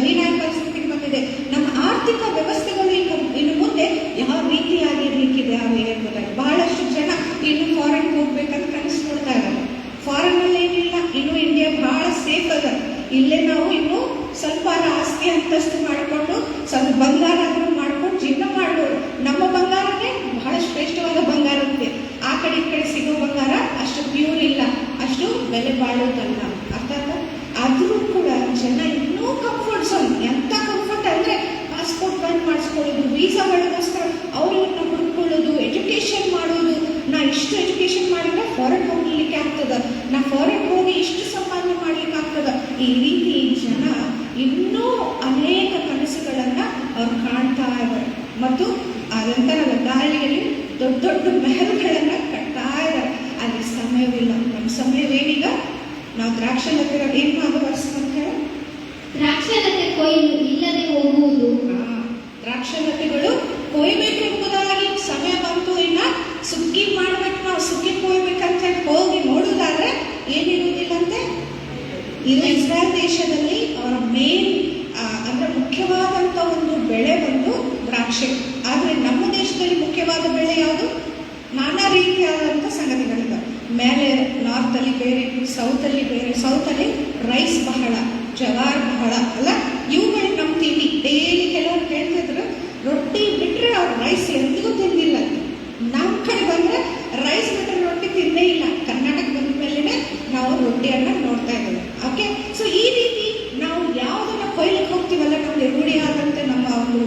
ಹೀನಾಯ ಪರಿಸ್ಥಿತಿಗೆ ಬಂದಿದೆ, ನಮ್ಮ ಆರ್ಥಿಕ ವ್ಯವಸ್ಥೆಗಳು ಇನ್ನು ಮುಂದೆ ಯಾವ ರೀತಿಯಾಗಿರ್ಲಿಕ್ಕಿದೆ ಅವು ಎಂಬುದಾಗಿ. ಬಹಳಷ್ಟು ಜನ ಇನ್ನು ಫಾರಿನ್ ಹೋಗ್ಬೇಕಂತ ಕನಸು ನೋಡ್ತಾ ಇದ್ದಾರೆ. ಫಾರಿನ್ ಅಲ್ಲಿ ಏನಿಲ್ಲ, ಇನ್ನು ಇಂಡಿಯಾ ಬಹಳ ಸೇಫ್ ಅದ. ಇಲ್ಲೇ ನಾವು ಇನ್ನು ಸ್ವಲ್ಪ ಆಸ್ತಿ ಅಂತಸ್ತು ಮಾಡಿಕೊಂಡು ಸ್ವಲ್ಪ ಬಂಗಾರ ಆದರೂ ಮಾಡ್ಕೊಂಡು ಜೀವನ ಮಾಡ್ಬೋದು. ನಮ್ಮ ಬಂಗಾರನೇ ಬಹಳ ಶ್ರೇಷ್ಠವಾದ ಬಂಗಾರ ಅಂತೆ. ಆ ಕಡೆ ಈ ಕಡೆ ಸಿಗೋ ಬಂಗಾರ ಅಷ್ಟು ಪ್ಯೂರ್ ಇಲ್ಲ, ಅಷ್ಟು ಬೆಲೆ ಬಾಳೋದಲ್ಲ. ಅರ್ಥಾತ್ ಆದರೂ ಕೂಡ ಜನ ಇನ್ನೂ ಕಂಫರ್ಟ್ ಝೋನ್, ಎಂಥ ಕಂಫರ್ಟ್ ಅಂದರೆ ಪಾಸ್ಪೋರ್ಟ್ ಬಂದ್ ಮಾಡಿಸ್ಕೊಳ್ಳೋದು, ವೀಸಾಗಳಿಗೋಸ್ಕರ ಅವ್ರನ್ನ ಹುಡ್ಕೊಳ್ಳೋದು, ಎಜುಕೇಷನ್ ಮಾಡೋದು. ನಾ ಇಷ್ಟು ಎಜುಕೇಷನ್ ಮಾಡಿದ್ರೆ ಫಾರಿನ್ ಹೋಗ್ಲಿಕ್ಕೆ ಆಗ್ತದ, ನಾ ಫಾರಿನ್ ಹೋಗಿ ಇಷ್ಟು ಸಂಪಾದನೆ ಮಾಡ್ಲಿಕ್ಕೆ ಆಗ್ತದ. ಈ ರೀತಿ ಜನ ಇನ್ನೂ ಅನೇಕ ಕನಸುಗಳನ್ನ ಅವ್ರು ಕಾಣ್ತಾ ಇದ್ದಾರೆ ಮತ್ತು ಅದಂತರ ಗಾಳಿಯಲ್ಲಿ ದೊಡ್ಡ ದೊಡ್ಡ ಮೆಹಲ್ಗಳನ್ನ ಕಟ್ತಾ ಇದ್ದಾರೆ. ಅಲ್ಲಿ ಸಮಯವಿಲ್ಲ. ನಮ್ಮ ಸಮಯವೇನೀಗ? ನಾವು ದ್ರಾಕ್ಷಲತೆ ಏನು ಮಾಡುವ ಅಂತ ಹೇಳಿ ದ್ರಾಕ್ಷಲತೆ ಕೊಯ್ಲು ಇಲ್ಲದೆ ಹೋಗುವುದು, ದ್ರಾಕ್ಷಾಲತೆಗಳು ಕೊಯ್ಬೇಕೆಂಬುದಾಗಿ ಸಮಯ ಬಂತು, ಇನ್ನ ಸುಗ್ಗಿ ಮಾಡ್ಬೇಕು, ನಾವು ಸುಗ್ಗಿ ಕೊಯ್ಬೇಕಂತ ಹೋಗಿ ನೋಡುವುದಾದ್ರೆ ಏನಿರುವುದಿಲ್ಲಂತೆ. ಇದು ಇಸ್ರಾಯೇಲ್ ದೇಶದಲ್ಲಿ ಅವರ ಮೇನ್ ಅಂದ್ರೆ ಮುಖ್ಯವಾದಂಥ ಒಂದು ಬೆಳೆ ಬಂದು ದ್ರಾಕ್ಷಿ. ಆದರೆ ನಮ್ಮ ದೇಶದಲ್ಲಿ ಮುಖ್ಯವಾದ ಬೆಳೆ ಯಾವುದು? ನಾನಾ ರೀತಿಯಾದಂಥ ಸಂಗತಿಗಳಿವೆ. ಮೇಲೆ ನಾರ್ತಲ್ಲಿ ಬೇರೆ, ಸೌತಲ್ಲಿ ಬೇರೆ. ಸೌತಲ್ಲಿ ರೈಸ್ ಬಹಳ, ಜವಾರ್ ಬಹಳ ಅಲ್ಲ, ಇವುಗಳು ನಮ್ಮ ತಿಂಡಿ. ಡೈಲಿ ಕೆಲವರು ಹೇಳ್ತಿದ್ರು ರೊಟ್ಟಿ ಬಿಟ್ಟರೆ ಅವ್ರು ರೈಸ್ ಎಂದಿಗೂ ತಿಂದಿಲ್ಲ. ನಮ್ಮ ಕಡೆ ಬಂದರೆ ರೈಸ್ ಬಿಟ್ಟರೆ ರೊಟ್ಟಿ ತಿಂದೇ ಇಲ್ಲ. ಕರ್ನಾಟಕ ಬಂದ ಮೇಲೆ ನಾವು ರೊಟ್ಟಿಯನ್ನು ನೋಡ್ತಾ ಇದ್ದೇವೆ. ಓಕೆ, ಸೊ ಈ ರೀತಿ ನಾವು ಯಾವುದನ್ನು ಕೊಯ್ಲಿಕ್ಕೆ ಹೋಗ್ತೀವಲ್ಲ, ನಮಗೆ ರೂಢಿಯಾದಂತೆ ನಮ್ಮ ಒಂದು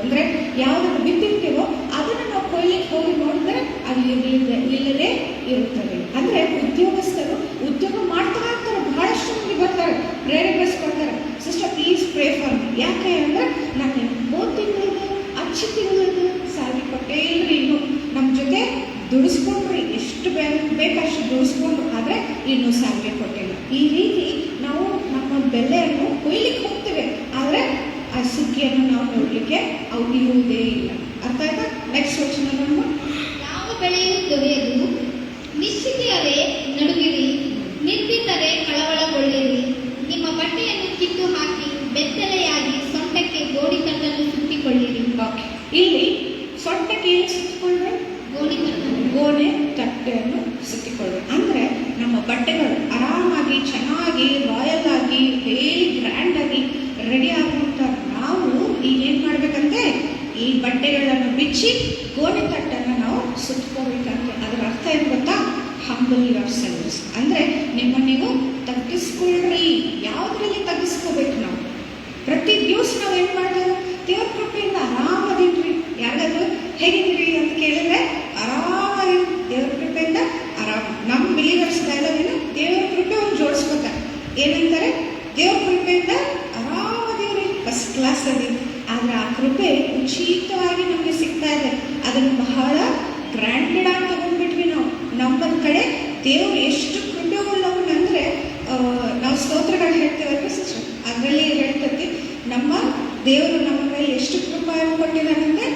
ಅಂದರೆ ಯಾವುದನ್ನು ಬಿತ್ತಿರ್ತೀವೋ ಅದನ್ನು ನಾವು ಕೊಯ್ಲಿಕ್ಕೆ ಹೋಗಿ ನೋಡಿದ್ರೆ ಅದು ಇಲ್ಲದೇ ಇರುತ್ತದೆ. ಅಂದರೆ ಉದ್ಯೋಗಸ್ಥರು ಉದ್ಯೋಗ ಮಾಡ್ತಾ ಇರ್ತಾರೆ, ಬಹಳಷ್ಟು ಮಂದಿ ಬರ್ತಾರೆ, ಪ್ರೇರೇಪಿಸ್ಕೊಳ್ತಾರೆ, sister please pray for me. ಯಾಕೆ ಅಂದರೆ ನಾನು 3 ತಿಂಗಳದು 10 ತಿಂಗಳದು ಸ್ಯಾಲ್ರಿ ಕೊಟ್ಟೇ ಇಲ್ಲರಿ, ಇನ್ನು ನಮ್ಮ ಜೊತೆ ದುಡಿಸ್ಕೊಂಡ್ರಿ, ಎಷ್ಟು ಬೇಕಷ್ಟು ದುಡಿಸ್ಕೊಂಡ್ರು, ಆದರೆ ಇನ್ನೂ ಸ್ಯಾಲ್ರಿ ಕೊಟ್ಟಿಲ್ಲ. ಈ ರೀತಿ ನಾವು ನಮ್ಮ ಬೆಲೆಯನ್ನು ಕೊಯ್ಲಿಕ್ಕೆ ಹೋಗ್ತೇವೆ, ಆದರೆ ಆ ಸುಗ್ಗಿಯನ್ನು ನಾವು ನೋಡಲಿಕ್ಕೆ ಅವು ಇರುವುದೇ ಇಲ್ಲ. ಅರ್ಥ ಆಯ್ತಾ? ನೆಕ್ಸ್ಟ್ ವಚನ ನೋಡೋಣ. ಯಾವ ಬೆಳೆಯೂ ದೊರೆಯದು, ನಿಶ್ಚಿತೆಯವೇ ನಡುಗಿರಿ, ನಿರ್ಭೀತರೇ ಕಳವಳಗೊಳ್ಳಿರಿ. ನಿಮ್ಮ ಬಟ್ಟೆಯನ್ನು ಕಿತ್ತು ಹಾಕಿ ಬೆತ್ತಲೆಯಾಗಿ ಸೊಂಟಕ್ಕೆ ಗೋಣಿ ತಟ್ಟನ್ನು ಸುತ್ತಿಕೊಳ್ಳಿರಿ. ಓಕೆ, ಇಲ್ಲಿ ಸೊಂಟಕ್ಕೆ ಏನು ಸುತ್ತಿಕೊಂಡ್ರೆ? ಗೋಣೆ ತಟ್ಟೆಯನ್ನು ಸುತ್ತಿಕೊಳ್ಳಿ. ಅಂದರೆ ನಮ್ಮ ಬಟ್ಟೆಗಳು ಆರಾಮಾಗಿ ಚೆನ್ನಾಗಿ ರಾಯಲ್ ಆಗಿ ಹೇಳಿ ಗ್ರ್ಯಾಂಡ್ ಆಗಿ ರೆಡಿ ಆಗುವಂಥ ನಾವು ಈಗ ಏನು ಮಾಡ್ಬೇಕಂತೆ? ಈ ಬಟ್ಟೆಗಳನ್ನು ಬಿಚ್ಚಿ ಗೋಣೆ ತಟ್ಟನ್ನು ನಾವು ಸುತ್ಕೋಬೇಕಂತೆ. ಅದರ ಅರ್ಥ ಏನು ಗೊತ್ತಾ? Humble your selves. ಅಂದರೆ ನಿಮ್ಮನ್ನು ನೀವು ತಗ್ಗಿಸ್ಕೊಳ್ರಿ. ಯಾವುದರಲ್ಲಿ ತಗ್ಗಿಸ್ಕೋಬೇಕು? ನಾವು ಪ್ರತಿ ದಿವಸ ನಾವು ಏನು ಮಾಡ್ತೇವೆ? ದೇವ್ರ ಕೃಪೆಯಿಂದ ಆರಾಮದಿನ್ರಿ. ಯಾರಾದರೂ ಹೇಗಿದ್ರಿ ಅಂತ ಕೇಳಿದ್ರೆ ಆರಾಮಾಗಿ ದೇವ್ರ ಕೃಪೆಯಿಂದ ಆರಾಮ. ನಮ್ಮ ಬಿಲೀವರ್ಸ್ ಡೈಲಾಗೇನು? ದೇವ್ರ ಕೃಪೆ ಒಂದು ಜೋಡಿಸ್ಕೊತಾರೆ. ಏನಂತಾರೆ? ದೇವ್ರ ಕೃಪೆಯಿಂದ ಆರಾಮದೇವ್ರಿ, ಫಸ್ಟ್ ಕ್ಲಾಸ್ ಅದಿ. ಆದರೆ ಆ ಕೃಪೆ ಉಚಿತವಾಗಿ ನಮಗೆ ಸಿಗ್ತಾ ಇದೆ. ಅದನ್ನು ಬಹಳ ಗ್ರ್ಯಾಂಡೆಡ್ ಆಗಿ ತಗೊಂಡ್ಬಿಟ್ವಿ ನಾವು. ನಮ್ಮ ಕಡೆ ದೇವರು ಎಷ್ಟು ಕೃಪೆ ಉಳ್ಳವನಂದರೆ ನಾವು ಸ್ತೋತ್ರಗಳು ಹೇಳ್ತೇವಲ್ವ ಸಿಸ್ಟರ್, ಅದರಲ್ಲಿ ಹೇಳ್ತತಿ ನಮ್ಮ ದೇವರು ನಮ್ಮ ಮೇಲೆ ಎಷ್ಟು ಕೃಪೆಯನ್ನು ಕೊಟ್ಟಿದ್ದಾನಂದರೆ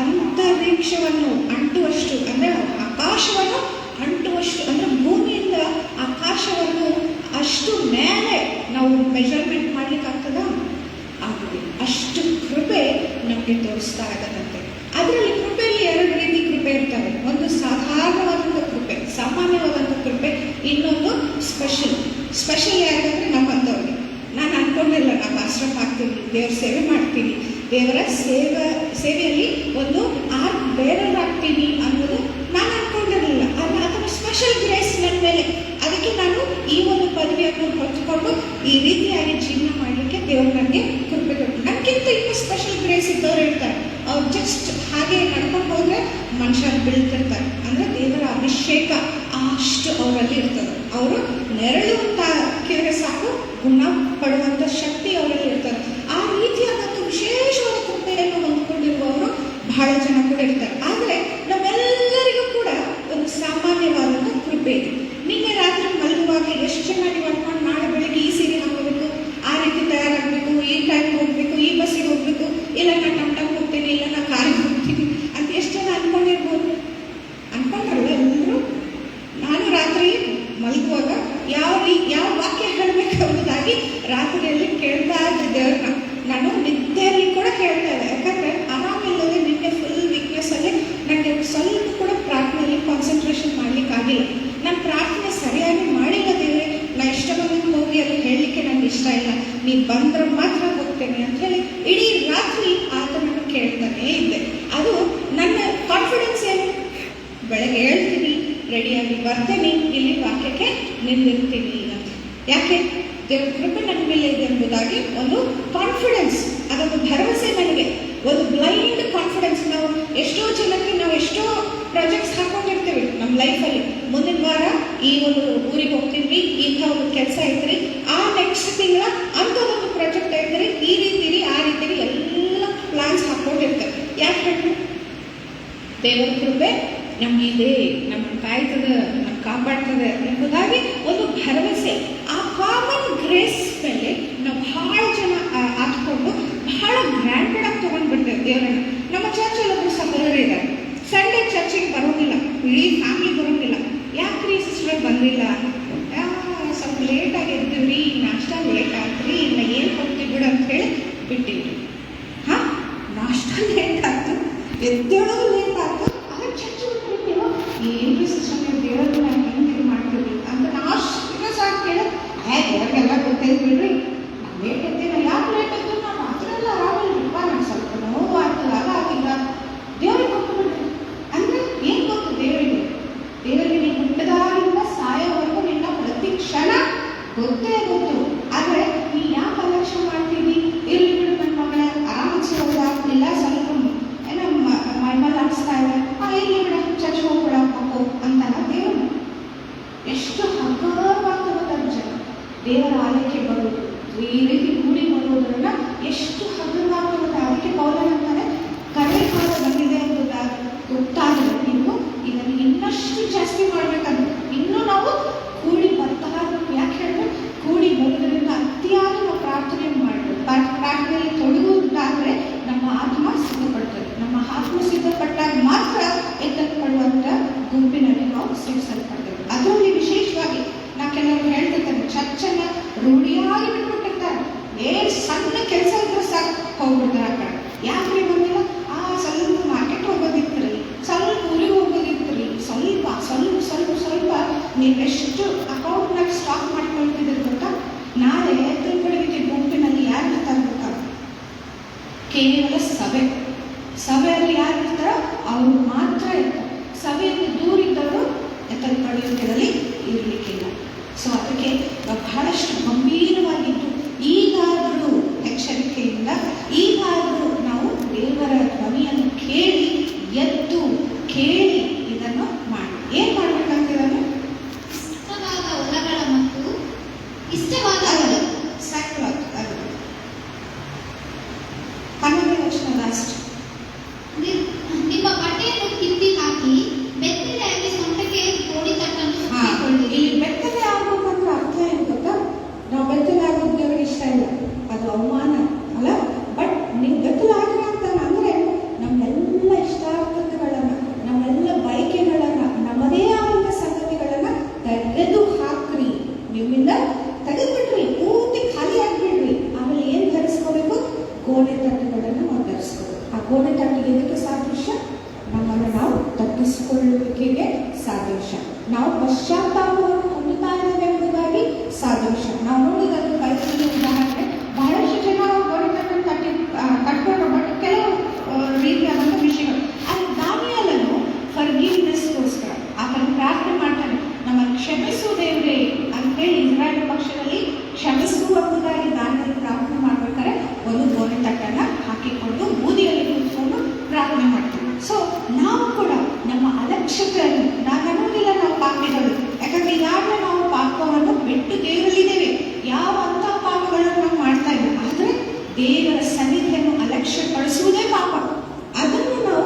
ಅಂತರಿಕ್ಷವನ್ನು ಅಂಟುವಷ್ಟು, ಅಂದರೆ ಆಕಾಶವನ್ನು ಅಂಟುವಷ್ಟು, ಅಂದರೆ ಭೂಮಿಯಿಂದ ಆಕಾಶವನ್ನು ಅಷ್ಟು ಮೇಲೆ ನಾವು ಮೆಜರ್ಮೆಂಟ್ ಮಾಡ್ಲಿಕ್ಕೆ ಆಗ್ತದ? ಆಗುದಿಲ್ಲ. ಅಷ್ಟು ಕೃಪೆ ನಮಗೆ ತೋರಿಸ್ತಾ ಇದ್ದಾನಂತೆ. ಅದರಲ್ಲಿ ಕೃಪೆಯಲ್ಲಿ 2 ರೀತಿ ಕೃಪೆ ಇರ್ತವೆ. ಒಂದು ಸಾಧಾರಣವಾದಂಥ ಕೃಪೆ, ಸಾಮಾನ್ಯವಾದಂಥ ಕೃಪೆ, ಇನ್ನೊಂದು ಸ್ಪೆಷಲ್ ಯಾಕಂದರೆ ನಮ್ಮಂಥವ್ರಿಗೆ. ನಾನು ಅಂದ್ಕೊಂಡಿಲ್ಲ ನಾವು ಆಶ್ರಮ ಆಗ್ತೀನಿ, ದೇವ್ರ ಸೇವೆ ಮಾಡ್ತೀನಿ, ದೇವರ ಸೇವೆಯಲ್ಲಿ ಒಂದು ಆರ್ಟ್ ಬೇರರ್ ಆಗ್ತೀನಿ ಅನ್ನೋದು ನಾನು ಅಂದ್ಕೊಂಡಿರಲಿಲ್ಲ. ಅಥವಾ ಸ್ಪೆಷಲ್ ಗ್ರೇಸ್ ನನ್ನ ಮೇಲೆ, ಅದಕ್ಕೆ ನಾನು ಈ ಒಂದು ಪದವಿಯನ್ನು ಹೊತ್ಕೊಂಡು ಈ ರೀತಿಯಾಗಿ ಜೀವನ ಮಾಡಲಿಕ್ಕೆ ದೇವರು ನನಗೆ ಕೃಪೆ ಕೊಟ್ಟು. ನನಗಿಂತ ಇನ್ನೂ ಸ್ಪೆಷಲ್ ಗ್ರೇಸ್ ಇದ್ದವ್ರು ಇರ್ತಾರೆ. ಅವ್ರು ಜಸ್ಟ್ ಹಾಗೆ ನಡ್ಕೊಂಡು ಹೋದರೆ ಮನುಷ್ಯ ಬೀಳ್ತಿರ್ತಾರೆ. ಅಂದರೆ ದೇವರ ಅಭಿಷೇಕ ಅಷ್ಟು ಅವರಲ್ಲಿ ಇರ್ತದೆ. ಅವರು ನೆರಳು ಕೇಳಿದ್ರೆ ಸಾಕು ಗುಣ ಪಡುವಂಥ ಶಕ್ತಿ ಅವರಲ್ಲಿ ಇರ್ತದೆ. ಆ ರೀತಿಯಾದಂಥ ವಿಶೇಷವಾದ ಕೃಪೆಯನ್ನು ಹೊಂದಿಕೊಂಡಿರುವವರು ಬಹಳ ಜನ ಕೂಡ ಇರ್ತಾರೆ. ಆದರೆ ನಮ್ಮೆಲ್ಲರಿಗೂ ಕೂಡ ಒಂದು ಸಾಮಾನ್ಯವಾದಂಥ ಕೃಪೆ ಇದೆ. ನಿನ್ನೆ ರಾತ್ರಿ ಮಲಗುವಾಗ ಎಷ್ಟು ಜನ ನೀವು ಅನ್ಕೊಂಡು ನಾಳೆ ಬೆಳಗ್ಗೆ ಈ ಸೀರೆ ಹಾಕೋಬೇಕು, ಆ ರೀತಿ ತಯಾರಾಗಬೇಕು, ಈ ಟೈಮ್ಗೆ ಹೋಗಬೇಕು, ಈ ಬಸ್ಸಿಗೆ ಹೋಗಬೇಕು, ಇಲ್ಲ ನಾನು ಟಮ್ ಹೋಗ್ತೀನಿ, ಇಲ್ಲ ನಾನು ಕಾರಿಗೆ ಹೋಗ್ತೀನಿ ಅಂತ ಎಷ್ಟು ಜನ ಅಂದ್ಕೊಂಡಿರ್ಬೋದು? ಅಂದ್ಕೊಂಡ್ರಲ್ಲ ಎಲ್ಲರೂ. ನಾನು ರಾತ್ರಿ ಮಲಗುವಾಗ ಯಾವ ವಾಕ್ಯ ಹೇಳಬೇಕು ಅನ್ನೋದಾಗಿ ರಾತ್ರಿಯಲ್ಲಿ ಕೇಳ್ತಾ ಇದ್ದಿದ್ದೇವ್ರನ್ನ. ನಾನು ನಿದ್ದೆಯಲ್ಲಿ ಕೂಡ ಕೇಳ್ತಾ ಇದ್ದೆ. ಯಾಕಂದರೆ ಆರಾಮಿಲ್ಲದೆ ನಿನ್ನೆ ಫುಲ್ ವೀಕ್ನೆಸ್ಸಲ್ಲಿ ನನಗೆ ಸ್ವಲ್ಪ ಕೂಡ ಪ್ರಾರ್ಥನೆಯಲ್ಲಿ ಕಾನ್ಸಂಟ್ರೇಷನ್ ಮಾಡಲಿಕ್ಕಾಗಿಲ್ಲ. ನಾನು ಪ್ರಾರ್ಥನೆ ಸರಿಯಾಗಿ ಮಾಡಿಲ್ಲ ದೇವರೇ, ನಾ ಇಷ್ಟ ಬಂದು ಹೋಗಿ ಅಲ್ಲಿ ಹೇಳಲಿಕ್ಕೆ ನನಗೆ ಇಷ್ಟ ಇಲ್ಲ, ನೀನು ಬಂದ್ರೆ ಮಾತ್ರ ಹೋಗ್ತೇನೆ ಅಂತ ಹೇಳಿ ಇಡೀ ರಾತ್ರಿ ಆತನನ್ನು ಕೇಳ್ತಾನೇ ಇದ್ದೆ. ಅದು ನನ್ನ ಕಾನ್ಫಿಡೆನ್ಸ್ ಏನು? ಬೆಳಗ್ಗೆ ಹೇಳ್ತೀನಿ, ರೆಡಿಯಾಗಿ ಬರ್ತೇನೆ, ಇಲ್ಲಿ ವಾಕ್ಯಕ್ಕೆ ನಿಂದಿರ್ತೀನಿ ಅಂತ. ಯಾಕೆ? ದೇವ್ರ ಕೃಪೆ ನನ್ನ ಮೇಲೆ ಇದೆ ಎಂಬುದಾಗಿ ಒಂದು ಕಾನ್ಫಿಡೆನ್ಸ್, ಅದೊಂದು ಭರವಸೆ ನನಗೆ, ಒಂದು ಬ್ಲೈಂಡ್ ಕಾನ್ಫಿಡೆನ್ಸ್. ನಾವು ಎಷ್ಟೋ ಜನಕ್ಕೆ ನಾವು ಎಷ್ಟೋ ಪ್ರಾಜೆಕ್ಟ್ಸ್ ಹಾಕೊಂಡಿರ್ತೀವಿ ನಮ್ಮ ಲೈಫಲ್ಲಿ. ಮುಂದಿನ ವಾರ ಈ ಒಂದು ಊರಿಗೆ ಹೋಗ್ತೀವಿ, ಇಂಥ ಒಂದು ಕೆಲಸ ಐತ್ರಿ, ಆ ನೆಕ್ಸ್ಟ್ ತಿಂಗಳ ಅಂಥದ್ದೊಂದು ಪ್ರಾಜೆಕ್ಟ್ ಐತ್ರಿ, ಈ ರೀತಿ ಆ ರೀತಿ ಎಲ್ಲ ಪ್ಲಾನ್ಸ್ ಹಾಕ್ಕೊಂಡಿರ್ತೇವೆ. ಯಾಕೆ ಹೇಳಿ? ದೇವರ ಕೃಪೆ ನಮಗಿದೆ, ನಮ್ಮನ್ನು ಕಾಯ್ತದೆ, ನಮ್ಮ ಕಾಪಾಡ್ತದೆ ಎಂಬುದಾಗಿ ಒಂದು ಭರವಸೆ. ಆ ಕಾಮನ್ ಗ್ರೇಸ್ ಮೇಲೆ ನಾವು ಬಹಳ ಜನ ಹಾಕಿಕೊಂಡು ಬಹಳ ಗ್ರ್ಯಾಂಡೆಡ್ ಆಗಿ ದೇವರನ್ನು. ನಮ್ಮ ಚರ್ಚಲ್ಲಿ ಒಬ್ಬರು ಸಹೋದರರು ಇದ್ದಾರೆ, ಸಂಡೇ ಚರ್ಚಿಗೆ ಬರೋದಿಲ್ಲ, ಇಡೀ ಫ್ಯಾಮಿಲಿ ಬರೋದಿಲ್ಲ. ಯಾಕ್ರಿ ಸಿಸ್ಟರ್ ಬಂದಿಲ್ಲ? ಸ್ವಲ್ಪ ಲೇಟಾಗಿ ಎದ್ದಿವ್ರಿ, ನಾಷ್ಟ ಲೇಟ್ ಆಯ್ತು, ಇನ್ನು ಏನು ಕೊಡ್ತೀವಿ ಬಿಡು ಅಂತ ಹೇಳಿ ಬಿಟ್ಟಿವ್ರಿ. ಹಾಂ, ನಾಷ್ಟ ಲೇಟ್ ಆಯ್ತು, ಎದ್ದೇಳೋದು ಲೇಟ್ ಆಯ್ತು, ಆಗ ಚರ್ಚೆ ಬಿಟ್ಟಿರ್ತೀವೋ ಏನ್ರಿ ಸಿಸ್ಟರ್ ನೀವು ದೇವರನ್ನ ಹೆಂಗೆ ಮಾಡ್ತೀವಿ ಅಂತ ನಾವು ಸಾಕು ಕೇಳಿ ದೇವ್ರಿಗೆಲ್ಲ ಗೊತ್ತೈದು ಬಿಡ್ರಿ, ನಾವು ಲೇಟ್ ಎದ್ದೇನ. ಯಾಕೆ ಲೇಟ್ ಎದ್ದು? ನಾವು ಮಾತ್ರಲ್ಲ ಆರಾಮಿಲ್ರಿಪ್ಪ, ನಾನು ಸ್ವಲ್ಪ ನೋವು ಆಯ್ತು, ಆಗ ಆಗಿಲ್ಲ, ದೇವ್ರಿಗೆ ಗೊತ್ತು ಬಿಡ್ರಿ. ಅಂದರೆ ಏನು ಗೊತ್ತು ದೇವರಿಗೆ? ದೇವರಿಗೆ ನೀನು ಹುಟ್ಟದಾಗಿಂದ ಸಾಯೋವರೆಗೂ ನಿನ್ನ ಪ್ರತಿ ಕ್ಷಣ ಗೊತ್ತೇ ಗೊತ್ತು. ಆದರೆ ನೀ ಯಾಕೆ ಅಲಕ್ಷ್ಯ ಮಾಡ್ತೀವಿ? ಇರ್ಲಿ ಬಿಡು ನನ್ನ ಮಗಳ ಆರಾಮಿಸೋದಾಗ್ಲಿಲ್ಲ, ಸ್ವಲ್ಪ ಏನೋ ಮೈಮೇಲೆ ಅನಿಸ್ತಾ ಇದೆ, ಇರ್ಲಿ ಬಿಡ ಚರ್ಚ್ ಹೋಗ್ಬಿಡ ಮಕ್ಕಳು ಅಂತಲ್ಲ ದೇವರು. ಎಷ್ಟು ಹಗುರವಾಗ್ತದೆ ಜನ ದೇವರ ಆಲಯಕ್ಕೆ ಬರೋದು, ಈ ರೀತಿ ಕೂಡಿ ಬರೋದ್ರನ್ನ ಎಷ್ಟು ಹಗುರವಾಗ್ತದೆ. ಅದಕ್ಕೆ ಪೌಲನಂತಾನೆ ಕರೆ ಕಾಲ ಬಂದಿದೆ ಅಂತ ಗೊತ್ತಾದರೆ ನೀವು ಇದನ್ನು ಇನ್ನಷ್ಟು ಜಾಸ್ತಿ ಮಾಡ್ಬೇಕಂದ್ರೆ ಇನ್ನೂ ನಾವು ಕೂಡಿ ಬರ್ತಾ ಇರಬೇಕು. ಯಾಕೆ ಹೇಳಿದ್ರೆ ಕೂಡಿ ಬರೋದ್ರಿಂದ ಅತಿಯಾಗಿ ನಾವು ಪ್ರಾರ್ಥನೆ ಮಾಡಬೇಕು. ಪ್ರಾರ್ಥನೆಯಲ್ಲಿ ತೊಡಗುವುದಾದರೆ ನಮ್ಮ ಆತ್ಮ ಸಿದ್ಧಪಡ್ತದೆ. ನಮ್ಮ ಆತ್ಮ ಸಿದ್ಧಪಟ್ಟಾಗ ಮಾತ್ರ ಎತ್ತಲ್ಪಡುವಂಥ ಗುಂಪಿನಲ್ಲಿ ನಾವು ಸೇರಿಸಲ್ಪಡ್ತೇವೆ. ಅದರಲ್ಲಿ ವಿಶೇಷವಾಗಿ ನಾ ಕೆಲವರು ಹೇಳ್ತಿರ್ತಾರೆ, ಚರ್ಚನ್ನ ರೂಢಿಯಾಗಿ ಬಿಟ್ಬಿಟ್ಟಿರ್ತಾರೆ. ಸಣ್ಣ ಕೆಲಸ ಇದ್ರೆ ಸಾಕು ಹೋಗ್ಬಿಡ್ತಾರೆ ಆ ಕಡೆ. ಯಾಕ್ರಿ ಬಂದಿಲ್ಲ? ಸ್ವಲ್ಪ ಮಾರ್ಕೆಟ್ ಹೋಗೋದಿತ್ತು ರೀ, ಸ್ವಲ್ಪ ಊರಿಗೆ ಹೋಗೋದಿತ್ತು ರೀ, ಸ್ವಲ್ಪ ಸ್ವಲ್ಪ ಸ್ವಲ್ಪ ಸ್ವಲ್ಪ ನೀವೆಷ್ಟು ಅಕೌಂಟ್ನಾಗ ಸ್ಟಾಕ್ ಮಾಡ್ಕೊಳ್ತಿದ್ದೀರಿ ಗೊತ್ತಾ? ನಾಳೆ ತಿಳ್ಕೊಳ್ಳಿಕ್ಕೆ ಗುಂಪಿನಲ್ಲಿ ಯಾರು ಇರ್ತಾರೆ ಗೊತ್ತಾ? ಕೇವಲ ಸಭೆಯಲ್ಲಿ ಯಾರು ಇರ್ತಾರೋ ಅವರು ಮಾತ್ರ ಇರ್ತಾರೆ. ಸಭೆಯಲ್ಲಿ ದೂರ ಇದ್ದವರು ಎತ್ತಲ್ಪಡುವುದರಲ್ಲಿ ಇರಲಿಕ್ಕಿಲ್ಲ. ಸೊ ಅದಕ್ಕೆ ಬಹಳಷ್ಟು ಗಂಭೀರವಾಗಿದ್ದು ಈಗಾದರೂ ಎಚ್ಚರಿಕೆಯಿಂದ ಈಗಾದರೂ ನಾವು ದೇವರ ಧ್ವನಿಯನ್ನು ಕೇಳಿ ಎದ್ದು ಕೇಳಿ ಇದನ್ನು ಮಾಡಿ ಏನು ಮಾಡಬೇಕಂತಿದನ್ನು ಇಷ್ಟವಾದ ಹೊಲಗಳ ಮತ್ತು ಇಷ್ಟವಾದ ಸಾಕ್ವಾತ್ ಅದು 12ನೇ ವಚನ ಲಾಸ್ಟ್. ನಿಮ್ಮ ಬಟ್ಟೆಯನ್ನು ಕಿತ್ತಿ ಹಾಕಿ ಬೆತ್ತಲೆಯಾಗಿ ಸೊಂಟಕ್ಕೆ ಗೋಣಿ ತಟ್ಟನ್ನು ಸುತ್ತಿಕೊಳ್ಳಿ. ಇಲ್ಲಿ ಬೆತ್ತಲೆ ಆಗೋದಂದ್ರೆ ಅರ್ಥ ಏನು ಗೊತ್ತಾ? ನಾವು ಬೆತ್ತಲೆ ಆಗೋದು ದೇವರಿಗೆ ಇಷ್ಟ ಇಲ್ಲ, ಅದು ಅವಮಾನ ಅಲ್ಲ. ಬಟ್ ನೀವು ಬೆತ್ತಲೆ ಆಗಿರ ಅಂತ ಅಂದರೆ ನಮ್ಮೆಲ್ಲ ಇಷ್ಟಾರ್ಥಗಳನ್ನು, ನಮ್ಮೆಲ್ಲ ಬಯಕೆಗಳನ್ನು, ನಮ್ಮದೇ ಆದಂಥ ಸಂಗತಿಗಳನ್ನು ತೆಗೆದು ಹಾಕ್ರಿ. ನಿಮ್ಮಿಂದ ತೆಗೆದುಬಿಟ್ರಿ, ಪೂರ್ತಿ ಖಾಲಿ ಆಗಿಬಿಡ್ರಿ. ಆಮೇಲೆ ಏನು ಧರಿಸ್ಕೋಬೇಕು? ಗೋಣೆ ತಟ್ಟುಗಳನ್ನು ನಾವು ಧರಿಸ್ಕೋಬೇಕು. ಆ ಗೋಣೆ ತಟ್ಟಿಗೆ ಇದಕ್ಕೆ ಸಾದೃಶ್ಯ, ನಮ್ಮನ್ನು ನಾವು ತಪ್ಪಿಸಿಕೊಳ್ಳುವಿಕೆಗೆ ಸಾದೃಶ್ಯ, ನಾವು ಪಶ್ಚಾತ್ತಾಪವನ್ನು ಹೊಂದುತ್ತಾ ಇದ್ದೇವೆ ಎಂಬುದಾಗಿ ಸಾದೃಶ್ಯ. ನಾವು ನೋಡಿದಲ್ಲಿ ಬೈಬಲ್ ಉದಾಹರಣೆ ಬಹಳಷ್ಟು ಜನ ಗೋಣೆ ತಟ್ಟನ್ನು ಕಟ್ಕೊಂಡು ಬಟ್ ಕೆಲವು ರೀತಿಯಾದಂಥ ವಿಷಯಗಳು. ಅಲ್ಲಿ ದಾನಿಯೇಲನು ಫರ್ಗಿವ್ನೆಸ್ಗೋಸ್ಕರ ಆತನು ಪ್ರಾರ್ಥನೆ ಮಾಡ್ತಾನೆ, ನಮ್ಮನ್ನು ಕ್ಷಮಿಸು ದೇವರೇ ಅಂತೇಳಿ ಇಸ್ರಾಯೇಲ್ ಪಕ್ಷದಲ್ಲಿ ಕ್ಷಮಿಸುವುದಾಗಿ ದಾನಿಯೇಲನು ಪ್ರಾರ್ಥನೆ ಮಾಡ್ಬೇಕಾದ್ರೆ ಒಂದು ಗೋಣೆ ತಟ್ಟನ್ನು ಹಾಕಿಕೊಂಡು ಬೂದಿಯಲ್ಲಿ ಕೂತ್ಕೊಂಡು ಪ್ರಾರ್ಥನೆ ಮಾಡ್ತೀವಿ. ಸೊ ನಾವು ಕೂಡ ನಮ್ಮ ಅಲಕ್ಷ್ಯತೆಯನ್ನು ನಾನು ಅನ್ನೋದಿಲ್ಲ ನಾವು ಪಾಪಿಗಳು, ಯಾಕಂದ್ರೆ ಈಗಾಗಲೇ ನಾವು ಪಾಪವನ್ನು ಬಿಟ್ಟು ದೇವರಲ್ಲಿದ್ದೇವೆ. ಯಾವ ಅಂಥ ಪಾಪಗಳನ್ನು ನಾವು ಮಾಡ್ತಾ ಇಲ್ಲ. ಆದರೆ ದೇವರ ಸನ್ನಿಧಿಯನ್ನು ಅಲಕ್ಷ್ಯ ಪಡಿಸುವುದೇ ಪಾಪ. ಅದನ್ನು ನಾವು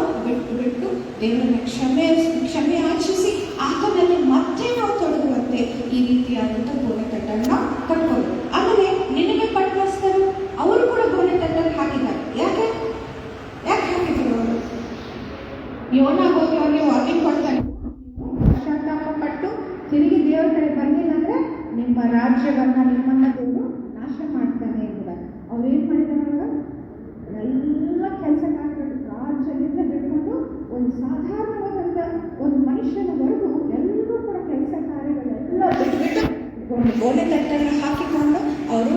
ಬಿಟ್ಟು ದೇವರನ್ನ ಕ್ಷಮೆ ಯಾಚಿಸಿ ಆತನಲ್ಲಿ ಮತ್ತೆ ನಾವು ತೊಡಗುವಂತೆ ಈ ರೀತಿಯಾದಂಥ ಗೋಣೆ ತಟ್ಟನ್ನು ಕಟ್ಕೊಂಡು. ಆಮೇಲೆ ನಿನಗೆ ಪಟ್ಟಣಸ್ಥರು ಅವರು ಕೂಡ ಗೋಣೆ ತಟ್ಟನ್ನು ಹಾಕಿದ್ದಾರೆ. ಯಾಕೆ ಹಾಕಿದ್ರು ಅವರು? ಯೋನ ಹೋಗಿ ಅವರಿಗೆ ವಾರ್ನಿಂಗ್ ಕೊಡ್ತಾನೆ, ಪಶ್ಚಾತ್ತಾಪ ಪಟ್ಟು ತಿರುಗಿ ದೇವರ ಕಡೆ ಬಂದಿಲ್ಲ ಅಂದರೆ ನಿಮ್ಮ ರಾಜ್ಯವನ್ನು ನಿಮ್ಮನ್ನ ದೇವರು ನಾಶ ಮಾಡ್ತಾನೆ ಎಂಬುದಾಗಿ. ಅವ್ರು ಏನು ಮಾಡಿದಾರೆ? ಎಲ್ಲ ಕೆಲಸ ಕಾರ್ಯಗಳು ರಾಜ್ಯದಿಂದ ಬಿಟ್ಕೊಂಡು ಒಂದು ಸಾಧಾರಣವಾದಂಥ ಒಂದು ಮನುಷ್ಯನವರೆಗೂ ಎಲ್ಲರೂ ಕೂಡ ಕೆಲಸ ಕಾರ್ಯಗಳೆಲ್ಲ ಬಿಟ್ಬಿಟ್ಟು ಒಂದು ಗೋಣೆ ತಟ್ಟನ್ನು ಹಾಕಿಕೊಂಡು ಅವರು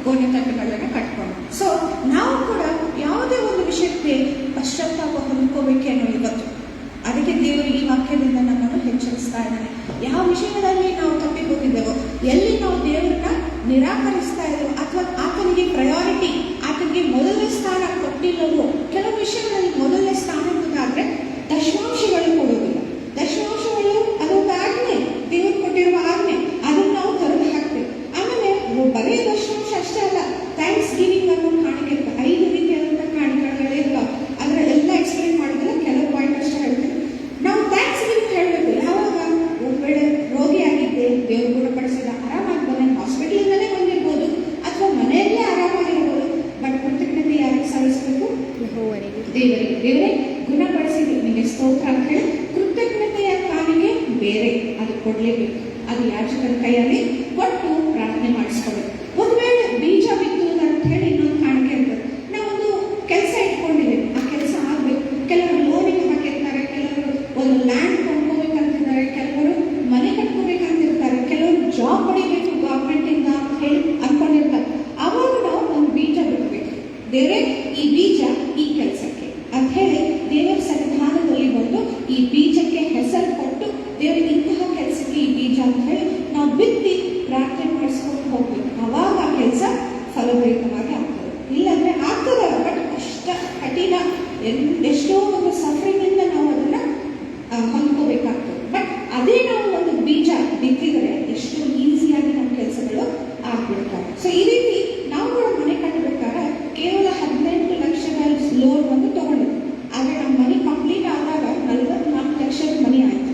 ಗೋಣೆ ತಟ್ಟುಗಳನ್ನು ಕಟ್ಕೊಂಡು. ಸೊ ನಾವು ಕೂಡ ಯಾವುದೇ ಒಂದು ವಿಷಯಕ್ಕೆ ಪಶ್ಚಾತ್ತಾಪ ಹೊಂದ್ಕೋಬೇಕೇನೋ ಇವತ್ತು. ಅದಕ್ಕೆ ದೇವರು ಈ ವಾಕ್ಯದಿಂದ ನಮ್ಮನ್ನು ಎಚ್ಚರಿಸ್ತಾ ಇದ್ದಾನೆ. ಯಾವ ವಿಷಯಗಳಲ್ಲಿ ನಾವು ತಪ್ಪಿ ಹೋಗಿದ್ದೇವೋ, ಎಲ್ಲಿ ನಾವು ದೇವರನ್ನ ನಿರಾಕರಿಸ್ತಾ ಇದ್ದೇವೋ, ಅಥವಾ ಆತನಿಗೆ ಪ್ರಯಾರಿಟಿ, ಆತನಿಗೆ ಮೊದಲನೇ ಸ್ಥಾನ ಕೊಟ್ಟಿಲ್ಲವೋ. ಕೆಲವು ವಿಷಯಗಳಲ್ಲಿ ಮೊದಲನೇ ಸ್ಥಾನ ಎಂಬುದಾದರೆ ದಶಮಾಂಶಗಳು ಕೊಡುವುದಿಲ್ಲ. ದಶಮಾಂಶಗಳು ಅದೊಂದು ಆಜ್ಞೆ, ದೇವರು ಕೊಟ್ಟಿರುವ ಆಜ್ಞೆ, ಅದನ್ನು ನಾವು ತೊರೆದು ಹಾಕ್ಬೇಕು. ಆಮೇಲೆ ಬರೀ ದಶಮಾಂಶ ಅಷ್ಟೇ ಅಲ್ಲ, ಥ್ಯಾಂಕ್ಸ್ ಗಿವಿಂಗ್ ಅನ್ನೋ ಕಾಣಿಕೆ 5 ರೀತಿಯಾದಂಥ ಕಾಣಿಕೆಗಳು ಇರ್ತಾವೆ. ಅದರಲ್ಲೆಲ್ಲ ಎಕ್ಸ್ಪ್ಲೇನ್ ಮಾಡಿದ್ರೆ ಕೆಲವು ಪಾಯಿಂಟ್ ಅಷ್ಟೇ ಹೇಳ್ತೀನಿ. ನಾವು ಥ್ಯಾಂಕ್ಸ್ ಗಿವಿಂಗ್ ಹೇಳಬೇಕು. ಯಾವಾಗ ಒಂದು ವೇಳೆ ರೋಗಿಯಾಗಿದ್ದೆ, ದೇವರು ಗುಣಪಡಿಸಿದ, ಆರಾಮಾಗಿ ಬಂದ, ಹಾಸ್ಪಿಟಲಿಂದಲೇ ಬಂದಿರ್ಬೋದು ಅಥವಾ ಮನೆಯಲ್ಲೇ ಆರಾಮಾಗಿರ್ಬೋದು, ದೇವರೇ ಗುಣಪಡಿಸಿದ್ರು, ನಿಮಗೆ ಸ್ತೋತ್ರ ಅಂತ ಹೇಳಿ ಕೃತಜ್ಞತೆಯ ಕಾಣಿಕೆ ಬೇರೆ ಅದು ಕೊಡಲೇಬೇಕು. ಅದು ಯಾಜಕರ ಕೈಯಲ್ಲಿ ಕೊಟ್ಟು ಪ್ರಾರ್ಥನೆ ಮಾಡಿಸ್ಕೊಬೇಕು. ಒಂದು ವೇಳೆ ಬೀಜ ಬಿತ್ತುವುದು ಅಂತ ಹೇಳಿ ಇನ್ನೊಂದು ಕಾಣಿಕೆ ಇರ್ತದೆ. ನಾವೊಂದು ಕೆಲಸ ಇಟ್ಕೊಂಡಿದ್ದೇವೆ, ಆ ಕೆಲಸ ಆಗಬೇಕು. ಕೆಲವರು ಲೋನಿಗೆ ಹಾಕಿರ್ತಾರೆ, ಕೆಲವರು ಒಂದು ಲ್ಯಾಂಡ್ ಕೊಂಡ್ಕೋಬೇಕಂತಿದ್ದಾರೆ, ಕೆಲವರು ಮನೆ ಕಟ್ಕೋಬೇಕಂತಿರ್ತಾರೆ, ಕೆಲವರು ಜಾಬ್ ಪಡಿಬೇಕು ಗೌರ್ಮೆಂಟಿಂದ ಅಂತ ಹೇಳಿ ಅನ್ಕೊಂಡಿರ್ತಾರೆ. ಅವಾಗ ನಾವು ಒಂದು ಬೀಜ ಬಿಡಬೇಕು. ದೇವರೇ ಈ ಬೀಜ ಈ ಕೆಲಸಕ್ಕೆ ಅಂತ ಹೇಳಿ ದೇವರ ಸನ್ನಿಧಾನದಲ್ಲಿ ಬಂದು ಈ ಬೀಜಕ್ಕೆ ಹೆಸರು ಕೊಟ್ಟು ದೇವರಿಗೆ ಇಂತಹ ಕೆಲಸಕ್ಕೆ ಈ ಬೀಜ ಅಂತ ಹೇಳಿ ನಾವು ಬಿತ್ತಿ ಪ್ರಾರ್ಥನೆ ಮಾಡಿಸ್ಕೊಂಡು ಹೋಗ್ಬೇಕು. ಅವಾಗ ಆ ಕೆಲಸ ಫಲಭರಿತವಾಗಿ ಆಗ್ತದೆ. ಇಲ್ಲಾಂದ್ರೆ ಆಗ್ತದಲ್ಲ, ಬಟ್ ಕಷ್ಟ ಕಠಿಣ, ಎಷ್ಟೋ ಒಂದು ಸಫರಿಂಗಿಂದ ನಾವು ಅದನ್ನ ಹೊಂದ್ಕೋಬೇಕಾಗ್ತದೆ. ಬಟ್ ಅದೇ ನಾವು ಒಂದು ಬೀಜ ಬಿತ್ತಿದರೆ ಎಷ್ಟು ಈಸಿಯಾಗಿ ನಮ್ಮ ಕೆಲಸಗಳು ಆಗ್ಬಿಡ್ತಾರೆ. ಸೊ ಈ ರೀತಿ ನಾವು ಕೂಡ ಮನೆ ಕಟ್ಟಬೇಕಾದ್ರೆ ಕೇವಲ 18 ಲಕ್ಷದ ಲೋನ್ ಒಂದು ತಗೊಂಡಿದ್ವಿ. ಆದರೆ ನಮ್ಮ ಮನೆ ಕಂಪ್ಲೀಟ್ ಆದಾಗ 44 ಲಕ್ಷದ ಮನೆ ಆಯಿತು.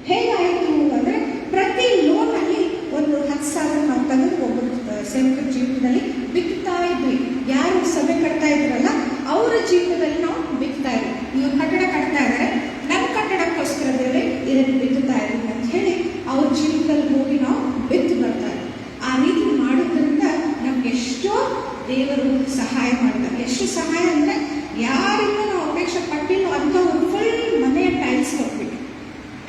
ಹೇಗಾಯಿತು ಅಂದರೆ ಪ್ರತಿ ಲೋನಲ್ಲಿ ಒಂದು 10,000 ನಾವು ತೆಗೆದು ಒಬ್ಬರು ಸೇವಕರ ಜೀವನದಲ್ಲಿ ಬಿತ್ತಾ ಇದ್ವಿ. ಯಾರು ಸಭೆ ಕಟ್ತಾ ಇದ್ರಲ್ಲ ಅವರ ಜೀವನದಲ್ಲಿ ನಾವು ಬಿತ್ತಾ ಇದ್ವಿ. ಇವ್ರು ಕಟ್ಟಡ ಕಟ್ತಾ ಇದ್ದಾರೆ, ನಮ್ಮ ಕಟ್ಟಡಕ್ಕೋಸ್ಕರ ದೇವರೇ ಇದನ್ನು ಬಿತ್ತುತ್ತಾ ಇದ್ದೀವಿ ಅಂತ ಹೇಳಿ ಅವ್ರ ಜೀವನದಲ್ಲಿ ಹೋಗಿ ನಾವು ಬಿತ್ತು ಬರ್ತಾ ಇದ್ವಿ. ಆ ರೀತಿ ಮಾಡೋದ್ರಿಂದ ನಮ್ಗೆ ಎಷ್ಟೋ ದೇವರು ಸಹಾಯ ಮಾಡ್ತಾರೆ. ಎಷ್ಟು ಸಹಾಯ ಅಂದರೆ ಯಾರಿಂದ ನಾವು ಅಪೇಕ್ಷೆ ಪಟ್ಟಿಲ್ಲ ಅಂಥವ್ರು ಫುಲ್ ಮನೆಯ ಟೈಲ್ಸ್ ಕೊಟ್ಬಿಟ್ಟು,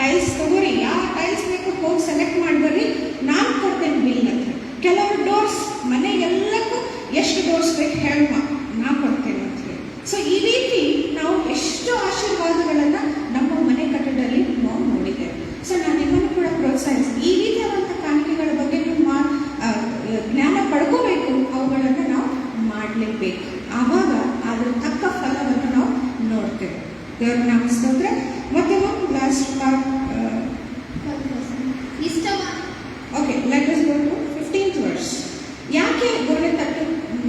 ಟೈಲ್ಸ್ ತಗೋರಿ, ಯಾವ ಟೈಲ್ಸ್ ಬೇಕು ಹೋಗಿ ಸೆಲೆಕ್ಟ್ ಮಾಡ್ಬರ್ರಿ, ನಾನು ಕೊಡ್ತೇನೆ ಬಿಲ್ ಅಂತ. ಕೆಲವರು ಡೋರ್ಸ್, ಮನೆ ಎಲ್ಲಕ್ಕೂ ಎಷ್ಟು ಡೋರ್ಸ್ ಬೇಕು ಹೇಳುವ, ನಾ ಕೊಡ್ತೇನೆ ಅಂತ ಹೇಳಿ. ಸೊ ಈ ರೀತಿ ನಾವು ಎಷ್ಟು ಆಶೀರ್ವಾದಗಳನ್ನು ನಮ್ಮ ಮನೆ ಕಟ್ಟಡದಲ್ಲಿ ನಾವು ನೋಡಿದ್ದೇವೆ. ಸೊ ನಾನು ನಿಮ್ಮನ್ನು ಕೂಡ ಪ್ರೋತ್ಸಾಹಿಸಿ ಈ ರೀತಿಯಾದಂಥ ಕಾಣಿಕೆಗಳ ಬಗ್ಗೆ ನೀವು ಜ್ಞಾನ ಪಡ್ಕೋಬೇಕು. ಅವುಗಳನ್ನು ನಾವು ಮಾಡಲೇಬೇಕು. ಆವಾಗ ಅದ್ರ ತಕ್ಕ ಫಲವನ್ನು ನಾವು ನೋಡ್ತೇವೆ. ದೇವ್ರ ನಾಮ ಸ್ತೋತ್ರ. ಮತ್ತೆ last part okay, let us go to 15th verse. ಯಾಕೆ ಗೋಡೆ ತಟ್ಟು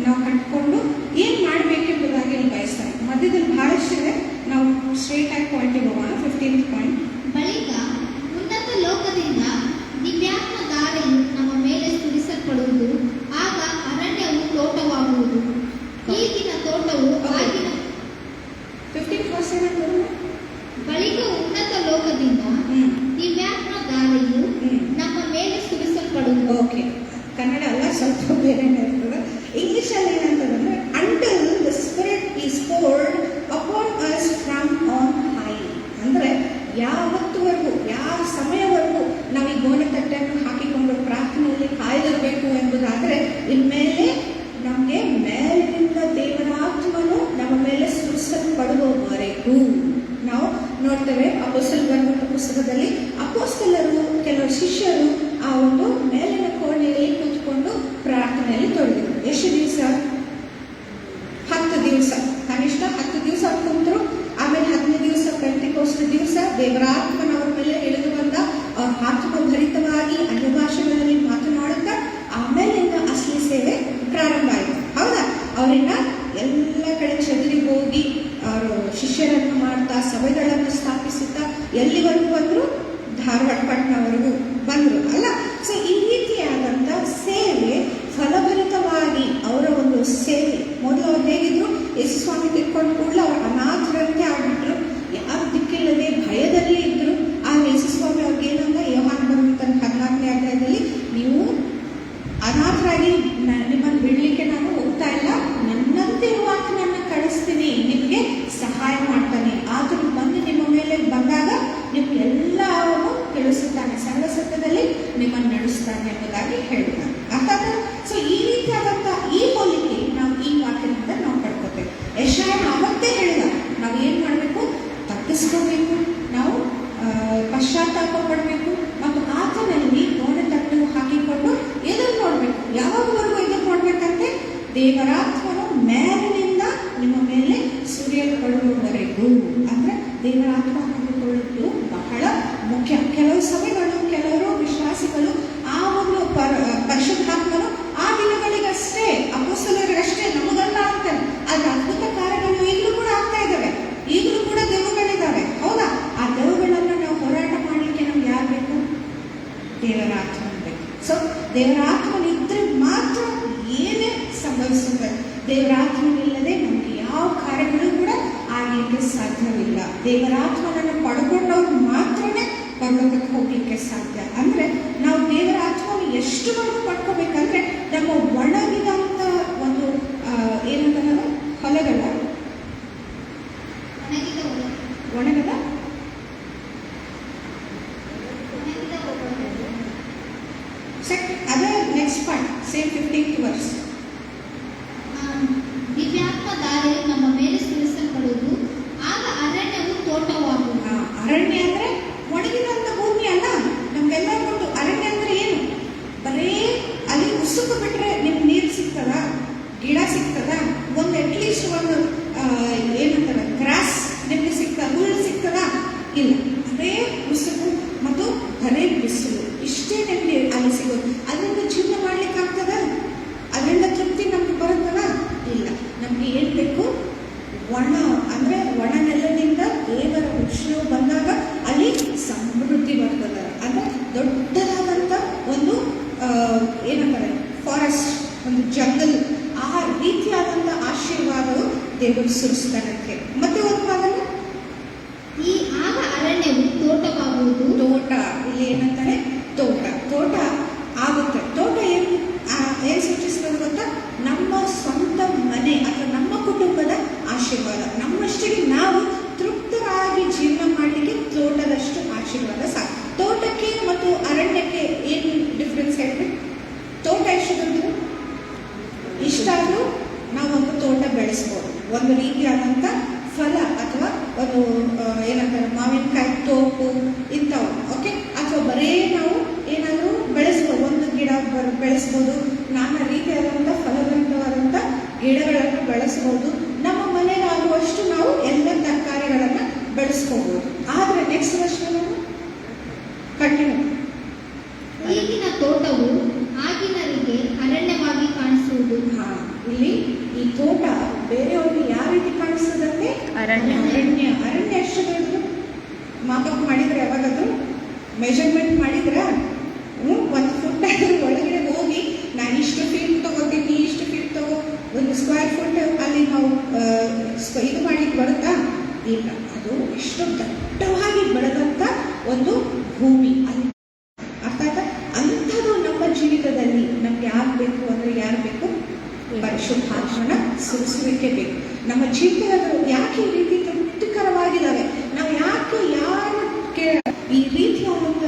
ನಾವು ಕಟ್ಕೊಂಡು ಏನು ಮಾಡಬೇಕೆಂಬುದಾಗಿ ಇಲ್ಲಿ ಬಯಸ್ತಾರೆ. ಮಧ್ಯದಲ್ಲಿ ಬಹಳಷ್ಟಿದೆ, ನಾವು ಸ್ಟ್ರೇಟ್ ಆಗಿ ಪಾಯಿಂಟಿಗೆ ಹೋಗೋಣ. 15th point. ಬಳಿಕ ಉನ್ನತ ಲೋಕದಿಂದ ದಿವ್ಯಾತ್ಮ ಧಾರೆಯು ನಮ್ಮ ಮೇಲೆ ಸುರಿಸಲ್ಪಡುವುದು, ಆಗ ಅರಣ್ಯವು ತೋಟವಾಗುವುದು. ಈಗಿನ ತೋಟವು ಆಗಿನ 15th verse ಏನಾಗ್ತದೆ? ಬಳಿಕ ಉನ್ನತ ಲೋಕದಿಂದ ದಿವ್ಯಾತ್ಮ ಧಾರೆಯು ನಮ್ಮ ಮೇಲೆ ಸುರಿಸಲ್ಪಡುವುದು. ಓಕೆ, ಕನ್ನಡ ಅಲ್ಲ, ಸ್ವಲ್ಪ ಬೇರೆನೇ ಇರ್ತದೆ. ಇಂಗ್ಲಿಷಲ್ಲಿ ಏನಂತಂದ್ರೆ until the spirit is poured upon us from on high. ಅಂದರೆ ಯಾವತ್ತುವರೆಗೂ, ಯಾವ ಸಮಯವರೆಗೂ ನಾವು ಈ ಗೋಣೆ ತಟ್ಟನ್ನು ಹಾಕಿಕೊಂಡು ಪ್ರಾರ್ಥನೆಯಲ್ಲಿ ಕಾಯ್ದಿರಬೇಕು ಎಂಬುದಾದರೆ ಇನ್ಮೇಲೆ ನಮಗೆ ಮೇಲಿನಿಂದ ದೇವರ ಆತ್ಮನು ನಮ್ಮ ಮೇಲೆ ಸುರಿಸಲ್ಪಡುವವರೆಗೂ ನಾವು ನೋಡ್ತೇವೆ. ಅಪೊಸ್ತಲರ ಪುಸ್ತಕದಲ್ಲಿ ಅಪೊಸ್ತಲರು, ಕೆಲವು ಶಿಷ್ಯರು ಆ ಒಂದು ಮೇಲಿನ ಕೋಣೆಯಲ್ಲಿ ಕೂತ್ಕೊಂಡು ಪ್ರಾರ್ಥನೆಯಲ್ಲಿ ತೊಡಗಿದ್ರು. ಎಷ್ಟು ದಿವಸ? 10 ದಿವಸ, ಕನಿಷ್ಠ 10 ದಿವಸ ಕುಂತರು. ಆಮೇಲೆ 15 ದಿವಸ ಪೆಂಟೆಕೋಸ್ಟ್ ದಿವಸ ದೇವರ ಆತ್ಮನವರ ಮೇಲೆ ಇಳಿದು ಬಂದ. ಅವ್ರ ಆತ್ಮಭರಿತವಾಗಿ ಅನ್ಯ ಭಾಷೆಗಳಲ್ಲಿ ಮಾತನಾಡುತ್ತಾ ಆಮೇಲಿಂದ ಅಸಲಿ ಸೇವೆ ಪ್ರಾರಂಭ ಆಯಿತು. ಹೌದಾ? ಅವರಿಂದ ಎಲ್ಲ ಕಡೆ ಚದುರಿ ಹೋಗಿ ಅವರು ಶಿಷ್ಯರನ್ನು ಮಾಡ್ತಾ, ಸಭೆಗಳನ್ನು ಸ್ಥಾಪಿಸುತ್ತಾ ಎಲ್ಲಿವರೆಗೂ ಬಂದರು? ಧಾರವಾಡ ಪಟ್ಟಣವರೆಗೂ ಬಂದರು ಅಲ್ಲ. ಸೊ ಈ ರೀತಿಯಾದಂಥ ಸೇವೆ ಫಲಭರಿತವಾಗಿ ಅವರ ಒಂದು ಸೇವೆ. ಮೊದಲು ಅವ್ರು ಹೇಗಿದ್ರು? ಯೇಸು ಸ್ವಾಮಿ ತಿಳ್ಕೊಂಡು ಕೂಡಲೇ ಅವ್ರು ಅನಾಥರಂತೆ ಆಗ್ಬಿಟ್ರು. ಯಾರು ದಿಕ್ಕಿಲ್ಲದೆ ಭಯದಲ್ಲಿ ಇದ್ರು. ಆ ಯೇಸು ಸ್ವಾಮಿ ಅವ್ರಿಗೆ ಏನಂದ್ರೆ, ಯೋಹಾನ ಬರೆದ 14ನೇ ಅಧ್ಯಾಯದಲ್ಲಿ, ನೀವು ಅನಾಥರಾಗಿ ನಿಮ್ಮನ್ನು ಬಿಡಲಿಕ್ಕೆ ನಾನು ಹೋಗ್ತಾ ಇಲ್ಲ, ನನ್ನಂತೆ ವಾಕ್ಯನನ್ನು ಕಳಿಸ್ತೀನಿ, ನಿಮಗೆ ಸಹಾಯ ಮಾಡ್ತಾನೆ, ಆದರೂ ಬಂದು ನಿಮ್ಮ ಮೇಲೆ ಬಂದಾಗ ನಿಮ್ಗೆ ಎಲ್ಲವನ್ನು ತಿಳಿಸುತ್ತಾನೆ, ಸರ್ವಸತ್ಯದಲ್ಲಿ ನಿಮ್ಮನ್ನು ನಡೆಸ್ತಾನೆ ಎಂಬುದಾಗಿ ಹೇಳಿದ್ದಾನೆ. ಅರ್ಥಾತ್ ಸೊ ಈ ರೀತಿಯಾದಂಥ ಈ ಹೋಲಿಕೆ ನಾವು ಈ ವಾಕ್ಯದಿಂದ ನಾವು ಪಡ್ಕೋತೇವೆ. ಯೆಶಾಯನ ಅವತ್ತೇ ಹೇಳಿದ, ನಾವು ಏನು ಮಾಡಬೇಕು? ತಪ್ಪಿಸ್ಕೋಬೇಕು, ನಾವು ಪಶ್ಚಾತ್ತಾಪ ಪಡಬೇಕು ಮತ್ತು ಆತನಲ್ಲಿ ಗೋಣೆ ತಟ್ಟು ಹಾಕಿಕೊಂಡು ಎದುರು ನೋಡಬೇಕು. ಯಾವಾಗವರೆಗೂ ಎದುರು ನೋಡ್ಬೇಕಂತೆ? ದೇವರಾತ್ಮನು ಮೇಲಿನಿಂದ ನಿಮ್ಮ ಮೇಲೆ ಸುರಿಯಲ್ಪಡುವವರೆಗೂ. ಅಂದರೆ ದೇವರಾತ್ಮ ಹಾಕಿಕೊಳ್ಳುವುದು ಬಹಳ ಮುಖ್ಯ. ಕೆಲವು ಸಭೆಗಳು, ಕೆಲವರು ವಿಶ್ವಾಸಿಗಳು ಆ ಒಂದು ಪರಿಶುದ್ಧಾತ್ಮನು ಆ ದಿನಗಳಿಗಷ್ಟೇ, ಅಪೊಸ್ತಲರಿಗಷ್ಟೇ, ನಮಗಲ್ಲ ಅಂತಾರೆ. ಆದರೆ ಅದ್ಭುತ ಕಾರ್ಯಗಳು ಈಗಲೂ ಕೂಡ ಆಗ್ತಾ ಇದ್ದಾವೆ, ಈಗಲೂ ಕೂಡ ದೆವ್ವಗಳಿದ್ದಾವೆ. ಹೌದಾ? ಆ ದೆವ್ವಗಳನ್ನು ನಾವು ಹೋರಾಟ ಮಾಡಲಿಕ್ಕೆ ನಮ್ಗೆ ಯಾರು ಬೇಕು? ದೇವರ ಆತ್ಮ ಬೇಕು. ಸೊ ದೇವರ ಆತ್ಮನಿದ್ರೆ ಮಾತ್ರ ಏನೇ ಸಂಭವಿಸುತ್ತದೆ. ದೇವರ ಆತ್ಮನಿಲ್ಲದೆ ನಮಗೆ ಯಾವ ಕಾರ್ಯಗಳು ಕೂಡ ಆ ಆಗಲಿಕ್ಕೆ ಸಾಧ್ಯವಿಲ್ಲ. ದೇವರ ಆತ್ಮನನ್ನು ಪಡ್ಕೊಂಡವ್ರು ಮಾತ್ರನೇ ಪರಲೋಕಕ್ಕೆ ಹೋಗ್ಲಿಕ್ಕೆ ಸಾಧ್ಯ. ಅಂದ್ರೆ ನಾವು ದೇವರ ಆತ್ಮವನ್ನು ಎಷ್ಟು ಪಡ್ಕೋಬೇಕಂದ್ರೆ ನಮ್ಮ ಒಣಗಿದಂತ ಒಂದು ಏನಂತ ನಾವು ಹೊಲಗಳ ಒಣಗದ ಅದೇ next point same 15th verse. ದಿವ್ಯಾತ್ಮ ಧಾರೆ ನಮ್ಮ ಮೇಲೆ ಸುರಿಸಲ್ಪಡುವುದು, ಆಗ ಅರಣ್ಯವು ತೋಟವಾಗುವುದು. ಅರಣ್ಯ ಅಂದ್ರೆ ಒಣಗಿದಂತ ಭೂಮಿ ಅಲ್ಲ. ನಮ್ಗೆಲ್ಲ ಗೊತ್ತು ಅರಣ್ಯ ಅಂದ್ರೆ ಏನು. ಬರೇ ಅಲ್ಲಿ ಉಸುಕು ಬಿಟ್ರೆ ನಿಮ್ಗೆ ನೀರು ಸಿಗ್ತದ, ಗಿಡ ಸಿಗ್ತದ, ಒಂದು ಅಟ್ಲೀಸ್ಟ್ ಒಂದು ಏನಂತಾರೆ ಗ್ರಾಸ್ ನಿಮ್ಗೆ ಸಿಗ್ತದ, ಹುಲ್ಲು ಸಿಗ್ತದ? ಇಲ್ಲ. ಅದೇ ಉಸುಕು ಮತ್ತು ಬರೇ ಬಿಸಿಲು, ಇಷ್ಟೇ ನಿಮ್ಗೆ ಅಲ್ಲಿ ಸಿಗೋದು. ಅದರಿಂದ ಜೀವನ ಮಾಡ್ಲಿಕ್ಕೆ ಆಗ್ತದ? ಅದರಿಂದ ತೃಪ್ತಿ ನಮ್ಗೆ ಬರುತ್ತದ? ಇಲ್ಲ. ನಮ್ಗೆ ಏನ್ ಬೇಕು? ಒಣ ಅಂದ್ರೆ ಒಣ ನೆಲದಿಂದ ದೇವರ ವೃಕ್ಷವು ಬಂದಾಗ ಅಲ್ಲಿ ಸಮೃದ್ಧಿ ಬರ್ತದ. ಅಂದ್ರೆ ದೊಡ್ಡದಾದಂತ ಒಂದು ಏನಂತಾರೆ ಫಾರೆಸ್ಟ್, ಒಂದು ಜಂಗಲ್, ಆ ರೀತಿಯಾದಂತ ಆಶೀರ್ವಾದವು ದೇವರು ಸುರಿಸ್ತಾನಕ್ಕೆ. ಮತ್ತೆ ಒಂದು ಭಾಗನ ಈ ಆಗ ಅರಣ್ಯವು ತೋಟವಾಗುವುದು. ತೋಟ ಇಲ್ಲಿ ಏನಂತಾರೆ? ತೋಟ. ತೋಟ ಆಗುತ್ತೆ. ತೋಟ ಏನ್ ಸೂಚಿಸ್ತದೆ ಗೊತ್ತಾ? ನಮ್ಮ ಸ್ವಂತ ಮನೆ ಅಥವಾ ನಮ್ಮ ಕುಟುಂಬದ ಆಶೀರ್ವಾದ. ನಮ್ಮಷ್ಟಿಗೆ ನಾವು ತೃಪ್ತರಾಗಿ ಜೀವನ ಮಾಡಲಿಕ್ಕೆ ತೋಟದಷ್ಟು ಆಶೀರ್ವಾದ ಸಾಕು. ತೋಟಕ್ಕೆ ಮತ್ತು ಅರಣ್ಯಕ್ಕೆ ಏನು ಡಿಫ್ರೆನ್ಸ್ ಹೇಳ್ಬೇಕು? ತೋಟ ಎಷ್ಟು ದೊಡ್ಡದು? ಇಷ್ಟಾದರೂ ನಾವು ಒಂದು ತೋಟ ಬೆಳೆಸ್ಬೋದು. ಒಂದು ರೀತಿಯಾದಂಥ ಫಲ ಅಥವಾ ಒಂದು ಏನಂತಾರೆ ಮಾವಿನಕಾಯಿ ತೋಪು ಇಂಥವು, ಓಕೆ. ಅಥವಾ ಬರೇ ನಾವು ಏನಾದರೂ ಬೆಳೆಸ್ಬೋದು, ಒಂದು ಗಿಡ ಬೆಳೆಸ್ಬೋದು, ನಾನಾ ರೀತಿಯಾದಂಥ ಫಲಭರಿತವಾದಂಥ ಗಿಡಗಳನ್ನು ಬೆಳೆಸ್ಬೋದು. ನಮ್ಮ ಮನೆಗಾಗುವಷ್ಟು ನಾವು ಎಲ್ಲ ತರಕಾರಿಗಳನ್ನು ಬೆಳೆಸ್ಕೋಬಹುದು. ಆದರೆ ನೆಕ್ಸ್ಟ್ ವರ್ಷಗಳನ್ನು ಕಂಟಿನ್ಯೂ. ಈಗಿನ ತೋಟವು ಆಗಿನರಿಗೆ ಅರಣ್ಯವಾಗಿ ಕಾಣಿಸುವುದು. ಇಲ್ಲಿ ಈ ತೋಟ ಬೇರೆಯವ್ರಿಗೆ ಯಾವ ರೀತಿ ಕಾಣಿಸ್ತದಂತೆ? ಅರಣ್ಯ. ಅರಣ್ಯ ಎಷ್ಟು ದೊಡ್ಡದು? ಮಾಪಕ್ ಮಾಡಿದ್ರೆ ಯಾವಾಗಾದ್ರೂ ಮೆಜರ್ಮೆಂಟ್ ಮಾಡಿದ್ರ? ಒಂದು ಫುಟ್ ಆದ್ರೂ ಒಳಗಡೆ ಹೋಗಿ ನಾನು ಇಷ್ಟು ಫೀಟ್ ತಗೋತೀನಿ, ಇಷ್ಟು ಫೀಟ್ ತಗೋ, ಒಂದು ಸ್ಕ್ವೇರ್ ಫುಟ್ ಅಲ್ಲಿ ನಾವು ಇದು ಮಾಡ್ಲಿಕ್ಕೆ ಬರುತ್ತಾ? ಇಲ್ಲ. ಅದು ಎಷ್ಟು ದಟ್ಟವಾಗಿ ಬೆಳೆದಂತ ಒಂದು ಭೂಮಿ. ಅರ್ಥಾತ್ ಅಂಥದ್ದು ನಮ್ಮ ಜೀವಿತದಲ್ಲಿ ನಮ್ಗೆ ಆಗ್ಬೇಕು ಅಂದ್ರೆ ಯಾರು ಬೇಕು? ಪರಿಶುದ್ಧಾತ್ಮನ ಸುರಿಸುವಿಕೆ ಬೇಕು. ನಮ್ಮ ಜೀವಿತಗಳು ಯಾಕೆ ಈ ರೀತಿ ತೃಪ್ತಿಕರವಾಗಿದ್ದಾವೆ? ನಾವು ಯಾಕೆ ಯಾರಕ್ಕೆ ಈ ರೀತಿಯಾದಂಥ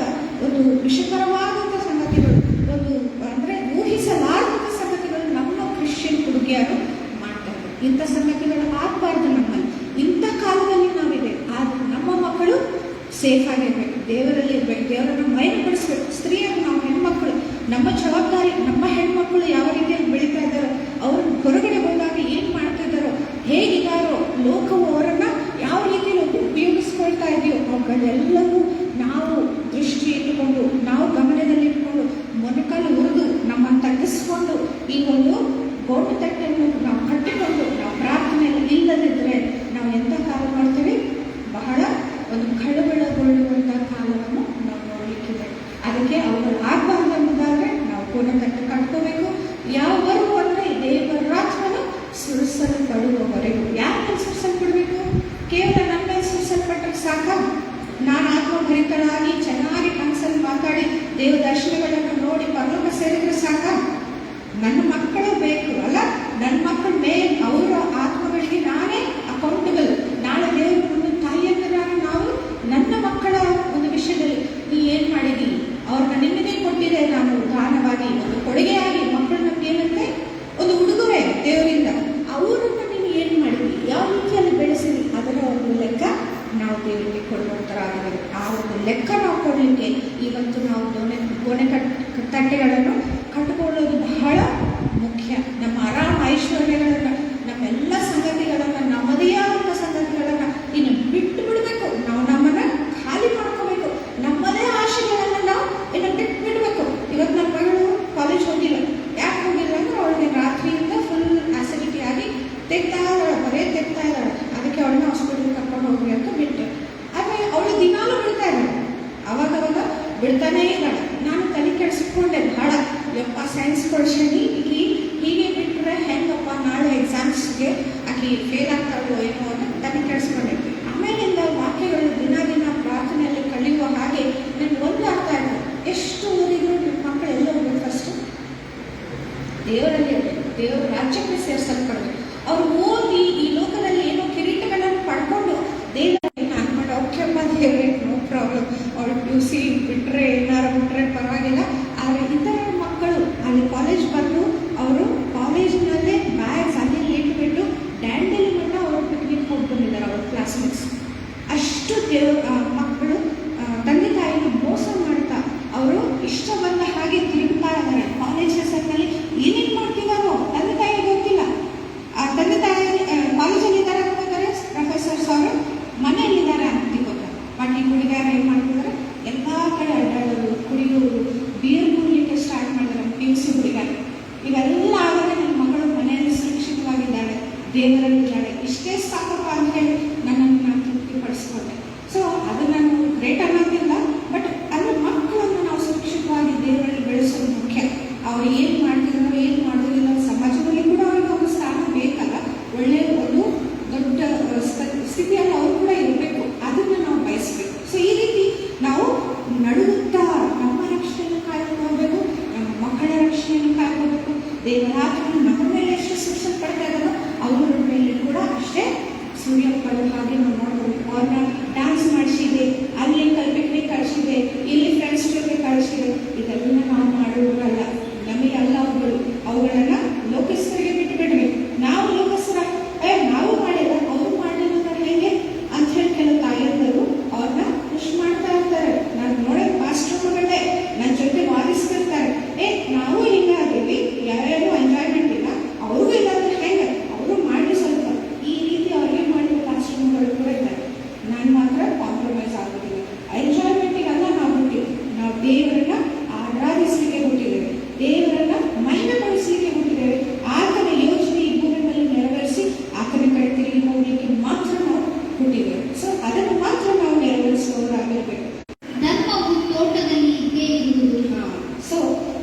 ಒಂದು ವಿಷಕರವಾದಂಥ ಸಂಗತಿಗಳು, ಒಂದು ಅಂದ್ರೆ ಊಹಿಸಲಾದಂಥ ಸಂಗತಿಗಳು ನಮ್ಮ ಕ್ರಿಶ್ಚಿಯನ್ ಹುಡುಗಿಯರು ಮಾಡ್ತಾರೆ. ಇಂಥ ಸಂಗತಿಗಳು ಆಗಬಾರ್ದು ನಮ್ಮಲ್ಲಿ. ಇಂಥ ಕಾಲದಲ್ಲಿ ನಾವಿದೆ. ಆದ್ರೆ ನಮ್ಮ ಮಕ್ಕಳು ಸೇಫ್ ಆಗಿರ್ಬೇಕು, ದೇವರಲ್ಲಿ ಇರ್ಬೇಕು, ದೇವರನ್ನು ಮೈನಪಡಿಸ್ಬೇಕು. ಸ್ತ್ರೀಯರು, ನಾವು ಹೆಣ್ಮಕ್ಳು, ನಮ್ಮ ಜವಾಬ್ದಾರಿ. ನಮ್ಮ ಹೆಣ್ಮಕ್ಳು ಯಾವ ರೀತಿಯಲ್ಲಿ ಬೆಳೀತಾ ಇದ್ದಾರೋ, ಅವರು ಹೊರಗಡೆ ಹೋದಾಗ ಏನು ಮಾಡ್ತಾ ಇದ್ದಾರೋ, ಹೇಗಿದ್ದಾರೋ, ಲೋಕವು ಅವರನ್ನ ಯಾವ ರೀತಿಯಲ್ಲಿ ಉಪಯೋಗಿಸ್ಕೊಳ್ತಾ ಇದೆಯೋ ಅವುಗಳೆಲ್ಲವೂ ನಾವು ದೃಷ್ಟಿ ಇಟ್ಟುಕೊಂಡು, ನಾವು ಗಮನದಲ್ಲಿ ಇಟ್ಕೊಂಡು, ಮೊಣಕಾಲು ಉರಿದು ನಮ್ಮನ್ನು ತಗ್ಗಿಸ್ಕೊಂಡು ಈ ಒಂದು ಗೋಟು ತಟ್ಟನ್ನು ನಾವು ಕಟ್ಟಿಕೊಂಡು ನಾವು ಪ್ರಾರ್ಥನೆಯಲ್ಲಿ ನಿಲ್ಲದಿದ್ದರೆ ನಾವು ಎಂಥ ಕಾಲ ಮಾಡ್ತೀವಿ? ಬಹಳ ಒಂದು ಕಳವಳಗೊಳ್ಳುವಂಥ ಕಾಲವನ್ನು ನಾವು ನೋಡಲಿಕ್ಕಿದೆ. ಅದಕ್ಕೆ ಅವುಗಳು ಆಗಬಾರ್ದು ಅನ್ನೋದಾದ್ರೆ ನಾವು ಕೋಣೆಕಟ್ಟು ಕಟ್ಕೋಬೇಕು. ಯಾವವರೆಗೂ ಅಂದರೆ ದೇವರಾತ್ಮನು ಸುರಿಸಲ್ಪಡುವವರೆಗೂ. ಯಾರು ಸುರಿಸಲ್ಪಡಬೇಕು? ಕೇವಲ ನಮ್ಮ ಮೇಲೆ ಸುರಿಸಲ್ಪಟ್ಟರೆ ಸಾಕ? ನಾನು ಆತ್ಮಭರಿತರಾಗಿ ಚೆನ್ನಾಗಿ ಕನಸಲ್ಲಿ ಮಾತಾಡಿ ದೇವ ದರ್ಶನಗಳನ್ನು ನೋಡಿ ಪರಲೋಕ ಸೇರಿದ್ರೆ ಸಾಕ? ನನ್ನ ಮಕ್ಕಳು ಬೇಕು ಅಲ್ಲ? ನನ್ನ ಮಕ್ಕಳ ಮೇಲೆ ಅವರ ಆತ್ಮಗಳಿಗೆ ನಾನೇ ಅಕೌಂಟಬಲ್. ನಾಳೆ ದೇವರ ಒಂದು ತಾಯಿಯಂದಿರಾಗ ನಾವು ನನ್ನ ಮಕ್ಕಳ ಒಂದು ವಿಷಯದಲ್ಲಿ ನೀ ಏನು ಮಾಡಿದ್ದೀನಿ, ಅವ್ರನ್ನ ನಿಮ್ಮದೇ ಕೊಟ್ಟಿದೆ ನಾನು ದಾನವಾಗಿ, ಒಂದು ಕೊಡುಗೆಯಾಗಿ. ಮಕ್ಕಳು ನಮ್ಗೆ ಏನಂತೆ? ಒಂದು ಉಡುಗೊರೆ ದೇವರಿಂದ. ಅವರನ್ನು ನೀವು ಏನು ಮಾಡಿದ್ರಿ, ಯಾವ ರೀತಿಯಲ್ಲಿ ಬೆಳೆಸಿರಿ, ಅದರ ಒಂದು ಲೆಕ್ಕ ನಾವು ದೇವರಿಗೆ ಕೊಡುವಂತರಾಗಿದ್ದೇವೆ. ಆ ಒಂದು ಲೆಕ್ಕ ನಾವು ಕೊಡಲಿಕ್ಕೆ ಇವತ್ತು ನಾವು ಗೋಣೆ ತಟ್ಟೆಗಳನ್ನು ಕಟ್ಟಿಕೊಳ್ಳೋದು ಬಹಳ ಮುಖ್ಯ. ನಮ್ಮ ಆರಾಮ ಐಶ್ವರ್ಯಗಳನ್ನು, ನಮ್ಮೆಲ್ಲ ಸಂಗತಿಗಳನ್ನು, ನಮ್ಮದೇ ಆದಂಥ ಸಂಗತಿಗಳನ್ನು ಇನ್ನು ಬಿಟ್ಟು ಬಿಡಬೇಕು. ನಾವು ನಮ್ಮನ್ನು ಖಾಲಿ ಮಾಡ್ಕೋಬೇಕು. ನಮ್ಮದೇ ಆಶೆಗಳನ್ನು ನಾವು ಇನ್ನು ಬಿಟ್ಟು ಬಿಡಬೇಕು. ಇವತ್ತು ನಮ್ಮ ಮಗಳು ಕಾಲೇಜ್ ಹೋಗಿಲ್ಲ. ಯಾಕೆ ಹೋಗಿಲ್ಲ ಅಂದ್ರೆ ಅವಳಿಗೆ ರಾತ್ರಿಯಿಂದ ಫುಲ್ ಆಸಿಡಿಟಿ ಆಗಿ ತೆಗ್ತಾ ಇದ್ದಾಳೆ, ಬರೇ ತೆಗ್ತಾ ಇದ್ದಾಳೆ. ಅದಕ್ಕೆ ಅವಳನ್ನ ಹಾಸ್ಪಿಟಲ್ಗೆ ಕರ್ಕೊಂಡು ಹೋಗಿ ಅಂತ ಬಿಟ್ಟು. ಆದರೆ ಅವಳು ದಿನಾಲೂ ಬಿಡ್ತಾ ಇದ್ದಾಳೆ, ಅವಾಗವಾಗ ಬಿಡ್ತಾನೇ ಇದ್ದಾಳೆ. ನಾನು ತಲೆ ಕೆಡಿಸ್ಕೊಂಡೆ ಬಹಳ. ಯಪ್ಪ, ಸೈನ್ಸ್ ಪರೀಕ್ಷೆನಿ ಹೀಗೆ ಬಿಟ್ಟರೆ ಹೆಂಗಪ್ಪ, ನಾಳೆ ಎಕ್ಸಾಮ್ಸ್ಗೆ ಆಕೆ ಫೇಲ್ ಆಗ್ತಾಳೋ ಏನೋ ಅಂತ ತಲೆ ಕೆಡಿಸ್ಕೊಂಡೆ. ದೇವರಲ್ಲಿದ್ದಾಳೆ, ಇಷ್ಟೇ ಸಾಕಪ್ಪ ಅಂತ ಹೇಳಿ ನನ್ನನ್ನು ನಾನು ತೃಪ್ತಿಪಡಿಸ್ಕೊಂಡೆ. ಸೊ ಅದು ನಾನು ಗ್ರೇಟ್ ಅನ್ನೋದಿಲ್ಲ, ಬಟ್ ಅಂದರೆ ಮಕ್ಕಳನ್ನು ನಾವು ಸುರಕ್ಷಿತವಾಗಿ ದೇವರಲ್ಲಿ ಬೆಳೆಸೋದು ಮುಖ್ಯ. ಅವ್ರು ಏನು ಮಾಡ್ತಿದ್ದಾರೋ ಏನು ಮಾಡೋದಿಲ್ಲ, ಸಮಾಜದಲ್ಲಿ ಕೂಡ ಅವ್ರಿಗೆ ಒಂದು ಸ್ಥಾನ ಬೇಕಲ್ಲ, ಒಳ್ಳೆಯ ಒಂದು ದೊಡ್ಡ ಸ್ಥಿತಿಯಲ್ಲಿ ಅವರು ಕೂಡ ಇರಬೇಕು, ಅದನ್ನು ನಾವು ಬಯಸಬೇಕು. ಸೊ ಈ ರೀತಿ ನಾವು ನಡುತ್ತಾ ನಮ್ಮ ರಕ್ಷಣೆಯನ್ನು ಕಾಯ್ದುಕೊಳ್ಬೇಕು, ನಮ್ಮ ಮಕ್ಕಳ ರಕ್ಷಣೆಯನ್ನು ಕಾಯ್ಕೋಬೇಕು. ದೇವರ ಆತ್ಮನು ನಮ್ಮ ಮೇಲೆ ಎಷ್ಟು ಸುರಿಸಲ್ಪಡ್ತಾ ಇದ್ದಾರೋ ಅವರ ಮೇಲೆ ಕೂಡ ಅಷ್ಟೇ ಸುರಿಯಲ್ಪಡೋ ಹಾಗೆ ನಾವು ನೋಡ್ಬೇಕು. ಅವ್ರನ್ನ ಡ್ಯಾನ್ಸ್ ಮಾಡಿಸಿದೆ, ಅಲ್ಲಿ ಪಿಕ್ನಿಕ್ ಕಳಿಸಿದೆ, ಇಲ್ಲಿ ಫ್ರೆಂಡ್ಸ್ ಜೊತೆ ಕಳಿಸಿದೆ, ಇದೆಲ್ಲ ನಾವು ಮಾಡೋದಲ್ಲ. ನಮಗೆ ಅಲ್ಲ ಅವುಗಳನ್ನ ಲೋಕಸ್ಥರಿಗೆ ಬಿಟ್ಟು ಬಿಡ್ಬೇಕು. ನಾವು ಲೋಕಸ್ಥರ ನಾವು ಮಾಡಿಲ್ಲ, ಅವರು ಮಾಡಿಲ್ಲ ಹೇಗೆ ಅಂತ ಹೇಳಿ ಕೆಲವು ತಾಯಿಯಂದರು ಅವ್ರನ್ನ ಖುಷಿ ಮಾಡ್ತಾ ಇರ್ತಾರೆ. ನಾನು ನೋಡೋದು ಪಾಸ್ಟರ್ಗಳೇ ನನ್ನ ಜೊತೆ ವಾದಿಸ್ತಿರ್ತಾರೆ, ನಾವು ಹಿಂಗಾಗಿವಿ, ಯಾರ್ಯಾರು ಎಂಜಾಯ್ಮೆಂಟ್ ಇಲ್ಲ, ಅವ್ರಿಗೂ ಇಲ್ಲಾಂದ್ರೆ ಹೆಂಗೆ, ಅವರು ಮಾಡಿ ಸ್ವಲ್ಪ ಈ ರೀತಿ ಅವ್ರಿಗೆ ಮಾಡಿದ ಪಾಸ್ಟರ್ಗಳು ಕೂಡ ಇದ್ದಾರೆ. ನಾನು ಮಾತ್ರ ಕಾಂಪ್ರಮೈಸ್ ಆಗೋದಿಲ್ಲ. ಎಂಜಾಯ್ಮೆಂಟಿಗೆಲ್ಲ ನಾವು ಹುಟ್ಟಿದ್ವಿ, ನಾವು ದೇವರನ್ನ ಆರಾಧಿಸಲಿಕ್ಕೆ ಹುಟ್ಟಿದ್ದೇವೆ, ದೇವರನ್ನ ಮಹಿಮೆಪಡಿಸಲಿಕ್ಕೆ ಹುಟ್ಟಿದ್ದೇವೆ. ಆತನ ಯೋಜನೆ ಈ ಭೂಮಿ ಮೇಲೆ ನೆರವೇರಿಸಿ ಆತನ ಕಡೆ ತಿರುಗಿ ಹೋಗ್ಲಿಕ್ಕೆ ಮಾತ್ರ ನಾವು ಹುಟ್ಟಿದ್ದೇವೆ. ಸೊ ಅದನ್ನು ಮಾತ್ರ ನಾವು ನೆರವೇರಿಸುವವರಾಗಿರ್ಬೇಕು. ಧರ್ಮವು ತೋಟದಲ್ಲಿ ಇದ್ದೇ ಇರುವುದು. ಸೊ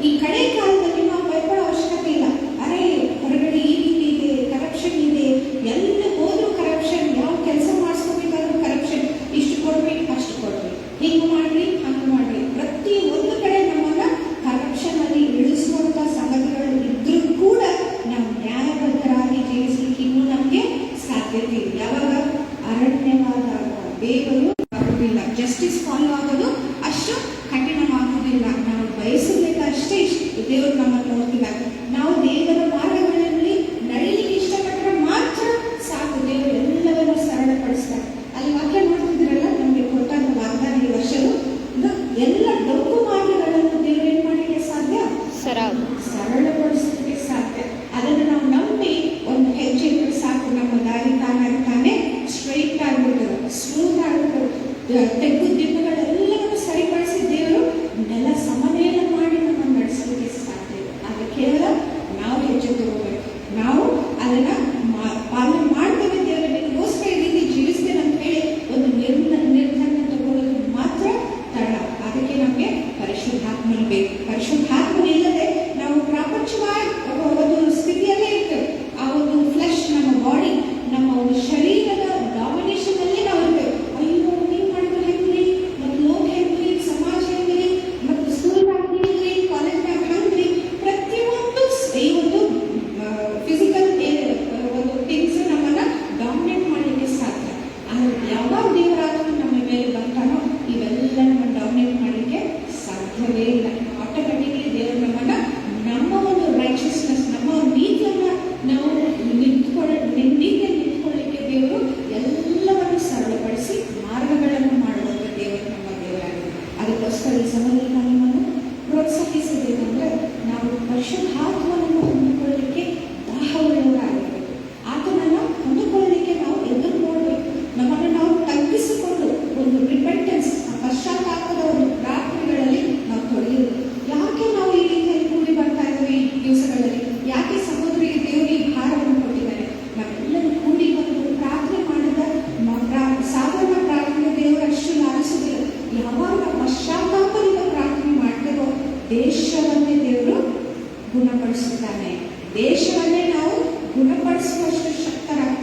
ಈ ಕಡೆ ಕಾಲದಲ್ಲಿ ನಾವು ಭಯಪಡೋ ಅವಶ್ಯಕತೆ ಇಲ್ಲ. ಅರೆ ಹೊರಗಡೆ ಈ ರೀತಿ ಇದೆ, ಕರಪ್ಷನ್ ಇದೆ, ಎಲ್ಲ ಹೋದ್ರೂ ಕರಪ್ಷನ್, ಯಾವ ಕೆಲಸ ಮಾಡಿಸ್ಕೋಬೇಕಾದ್ರೂ ಕರಪ್ಷನ್, ಇಷ್ಟು ಕೊಡ್ಬೇಕು ಅಷ್ಟು ಕೊಡ್ಬೇಕು, ಹಿಂಗೆ ಮಾಡ್ರಿ ಹಂಗೆ ಮಾಡ್ರಿ, ಪ್ರತಿ ಒಂದು ಕಡೆ ನಮ್ಮನ್ನ ಕರಪ್ಷನ್ ಅಲ್ಲಿ ಇಳಿಸುವಂತ ಸಂಗತಿಗಳು ಇದ್ರೂ ಕೂಡ ನಾವು ನ್ಯಾಯಬದ್ಧರಾಗಿ ಜೀವಿಸಲಿಕ್ಕೆ ಇನ್ನೂ ನಮಗೆ ಸಾಧ್ಯತೆ ಇದೆ. ಯಾವಾಗ ಅರಣ್ಯವಾದಾಗ ದೇವರು ಆಗುವುದಿಲ್ಲ, ಜಸ್ಟಿಸ್ ಫಾಲೋ ಆಗೋದು ಅಷ್ಟು ಕಠಿಣವಾಗುವುದಿಲ್ಲ. ನಾವು ಬಯಸಬೇಕು ಅಷ್ಟೇ, ದೇವರು ನಮ್ಮನ್ನು ನೋಡ್ತಿದ್ದಾರೆ. ನಾವು ದೇವರ ಮಾರ್ಗಗಳಲ್ಲಿ ನಡೀಲಿಕ್ಕೆ ಇಷ್ಟಪಟ್ಟರೆ ಮಾತ್ರ ಸಾಕು, ದೇವರು ಎಲ್ಲವನ್ನೂ ಸರಳಪಡಿಸ್ತಾರೆ. ಅಲ್ಲಿ ವಾಕ್ಯ ನೋಡ್ತಿದ್ದೀರಲ್ಲ, ನಮಗೆ ಕೊಟ್ಟಂತ ವಾಗ್ದಾನ ಈ ವರ್ಷದ ಎಲ್ಲ ಡೊಂಕು ಮಾರ್ಗಗಳನ್ನು ದೇವರು ಏನು ಮಾಡಲಿಕ್ಕೆ ಸಾಧ್ಯ, ಸರಳಪಡಿಸಲಿಕ್ಕೆ ಸಾಧ್ಯ. ಅದನ್ನು ನಾವು ನಂಬಿ ಒಂದು ಹೆಜ್ಜೆ ಇಟ್ಟರೆ ಸಾಕು, ನಮ್ಮ ದಾರಿ ತಾನೇ ಸ್ಟ್ರೈಟ್ ಆಗ್ಬಿಡ್ತದೆ, ಸ್ಮೂತ್ ಆಗ್ಬಿಡ್ತದೆ. ತೆಗ್ಗು ದಿಬ್ಬಗಳೆಲ್ಲವನ್ನು ಸರಿಪಡಿಸಿ ದೇವರು ನೆಲ ಸಮನೆಲ್ಲ ಮಾಡಿ ನಮ್ಮನ್ನು ನಡೆಸಲಿಕ್ಕೆ ಸಾಧ್ಯ. ಆಗ ಕೇವಲ ನಾವು ಹೆಜ್ಜೆ ತಗೋಬೇಕು, ನಾವು ಅದನ್ನ ಪಾಲನೆ ಮಾಡ್ತೇವೆ, ದೇವರ ನಿಮಗೋಸ್ಕರ ಈ ರೀತಿ ಜೀವಿಸ್ತೇನೆ ಅಂತ ಹೇಳಿ ಒಂದು ನಿರ್ಧಾರ ತಗೊಳ್ಳೋದು ಮಾತ್ರ ತಡ. ಅದಕ್ಕೆ ನಮಗೆ ಪರಿಶುದ್ಧಾತ್ಮನ ಬೇಕು. ಪರಿಶುದ್ಧಾತ್ಮನ ಇಲ್ಲದೆ ನಾವು ಪ್ರಾಪಂಚಿಕವಾಗಿ ಒಂದು ಸ್ಥಿತಿಯಲ್ಲೇ ಇರ್ತೇವೆ. ಆ ಒಂದು ಫ್ಲೆಶ್, ನಮ್ಮ ಬಾಡಿ, ನಮ್ಮ ಒಂದು ಶರೀರದ ಡಾಮಿನೇಷನ್ ಅಲ್ಲಿ ನಾವು ಇರ್ತೇವೆ. ಅಯ್ಯೋ ನೀವು ಮಾಡಿದ್ರೆ ಹೆಂಗ್ರಿ, ಮತ್ತು ಲೋಕ ಹೆಂಗ್ರಿ, ಸಮಾಜ ಹೆಂಗ್ರಿ, ಮತ್ತು ಸ್ಕೂಲ್ ಹೆಂಗ್ರಿ, ಕಾಲೇಜ್ನಾಗ ಹೆಂಗ್ರಿ, ಪ್ರತಿಯೊಂದು ಈ ಒಂದು ಫಿಸಿಕಲ್ ಒಂದು ಥಿಂಗ್ಸ್ ನಮ್ಮನ್ನ ಡಾಮಿನೇಟ್ ಮಾಡಲಿಕ್ಕೆ ಸಾಧ್ಯ. ಆದರೆ ಯಾವಾಗ ದೇವರಾತ್ಮ ನಮ್ಮ ಮೇಲೆ ಬರ್ತಾನೋ ಇವೆಲ್ಲ ನಮ್ಮನ್ನು ಡಾಮಿನೇಟ್ ಮಾಡಲಿಕ್ಕೆ ಸಾಧ್ಯವೇ ಇಲ್ಲ. ಆಟೋಮೆಟಿಕ್ಲಿ ದೇವರು ನಮ್ಮನ್ನ ನಮ್ಮ ಒಂದು ರೈಚಸ್ನೆಸ್, ನಮ್ಮ ಒಂದು ನೀತಿಯನ್ನ ನಾವು ನೀತಿಯಲ್ಲಿ ನಿಂತ್ಕೊಳ್ಳಿಕ್ಕೆ ದೇವರು ಎಲ್ಲವನ್ನು ಸರಳಪಡಿಸಿ ಮಾರ್ಗಗಳನ್ನು ಮಾಡುವಂಥ ದೇವರು ನಮ್ಮ ದೇವರಾಗಿದೆ. ಅದಕ್ಕೋಸ್ಕರ ಈ ಸಮಯದಲ್ಲಿ ನಾನು ನಿಮ್ಮನ್ನು ಪ್ರೋತ್ಸಾಹಿಸಬೇಕಂದ್ರೆ ನಾವು ಪರಿಶುದ್ಧಾತ್ಮನನ್ನು ಹೊಂದಿಕೊಳ್ಳಲಿಕ್ಕೆ ದಾಹವುಳ್ಳವರಾಗಿರಬೇಕು. ಆತನನ್ನು ಹೊಂದಿಕೊಳ್ಳಲಿಕ್ಕೆ ನಾವು ಎದುರು ನೋಡಬೇಕು. ನಮ್ಮನ್ನು ನಾವು ತಗ್ಗಿಸಿಕೊಂಡು ಒಂದು ರಿಪೆಂಟೆನ್ಸ್, ಪಶ್ಚಾತ್ತಾಪದ ಒಂದು ಪ್ರಾರ್ಥನೆಗಳಲ್ಲಿ ನಾವು ತೊಡಗಿರಬೇಕು. ಯಾಕೆ ನಾವು ಈ ರೀತಿಯಲ್ಲಿ ಕೂಡಿ ಬರ್ತಾ ಇದ್ದೀವಿ ಈ ದಿವಸಗಳಲ್ಲಿ? ಯಾಕೆ ಸಹೋದರಿಗೆ ದೇವರಿಗೆ ಭಾರವನ್ನು ಕೊಟ್ಟಿದ್ದಾರೆ? ನಾವೆಲ್ಲರೂ ಕೂಡಿ ಬಂದು ಪ್ರಾರ್ಥನೆ ಮಾಡಿದ ಸಾಧಾರಣ ಪ್ರಾರ್ಥನೆ ದೇವರು ಅಷ್ಟು ಲಾಲಿಸುವುದಿಲ್ಲ. ಯಾವಾಗ ಪಶ್ಚಾತ್ತಾಪದಿಂದ ಪ್ರಾರ್ಥನೆ ಮಾಡ್ತೇವೋ ದೇಶವನ್ನೇ ದೇವರು ಗುಣಪಡಿಸುತ್ತಾನೆ. ದೇಶವನ್ನೇ ನಾವು ಗುಣಪಡಿಸುವಷ್ಟು ಶಕ್ತರಾಗ್ತೇವೆ.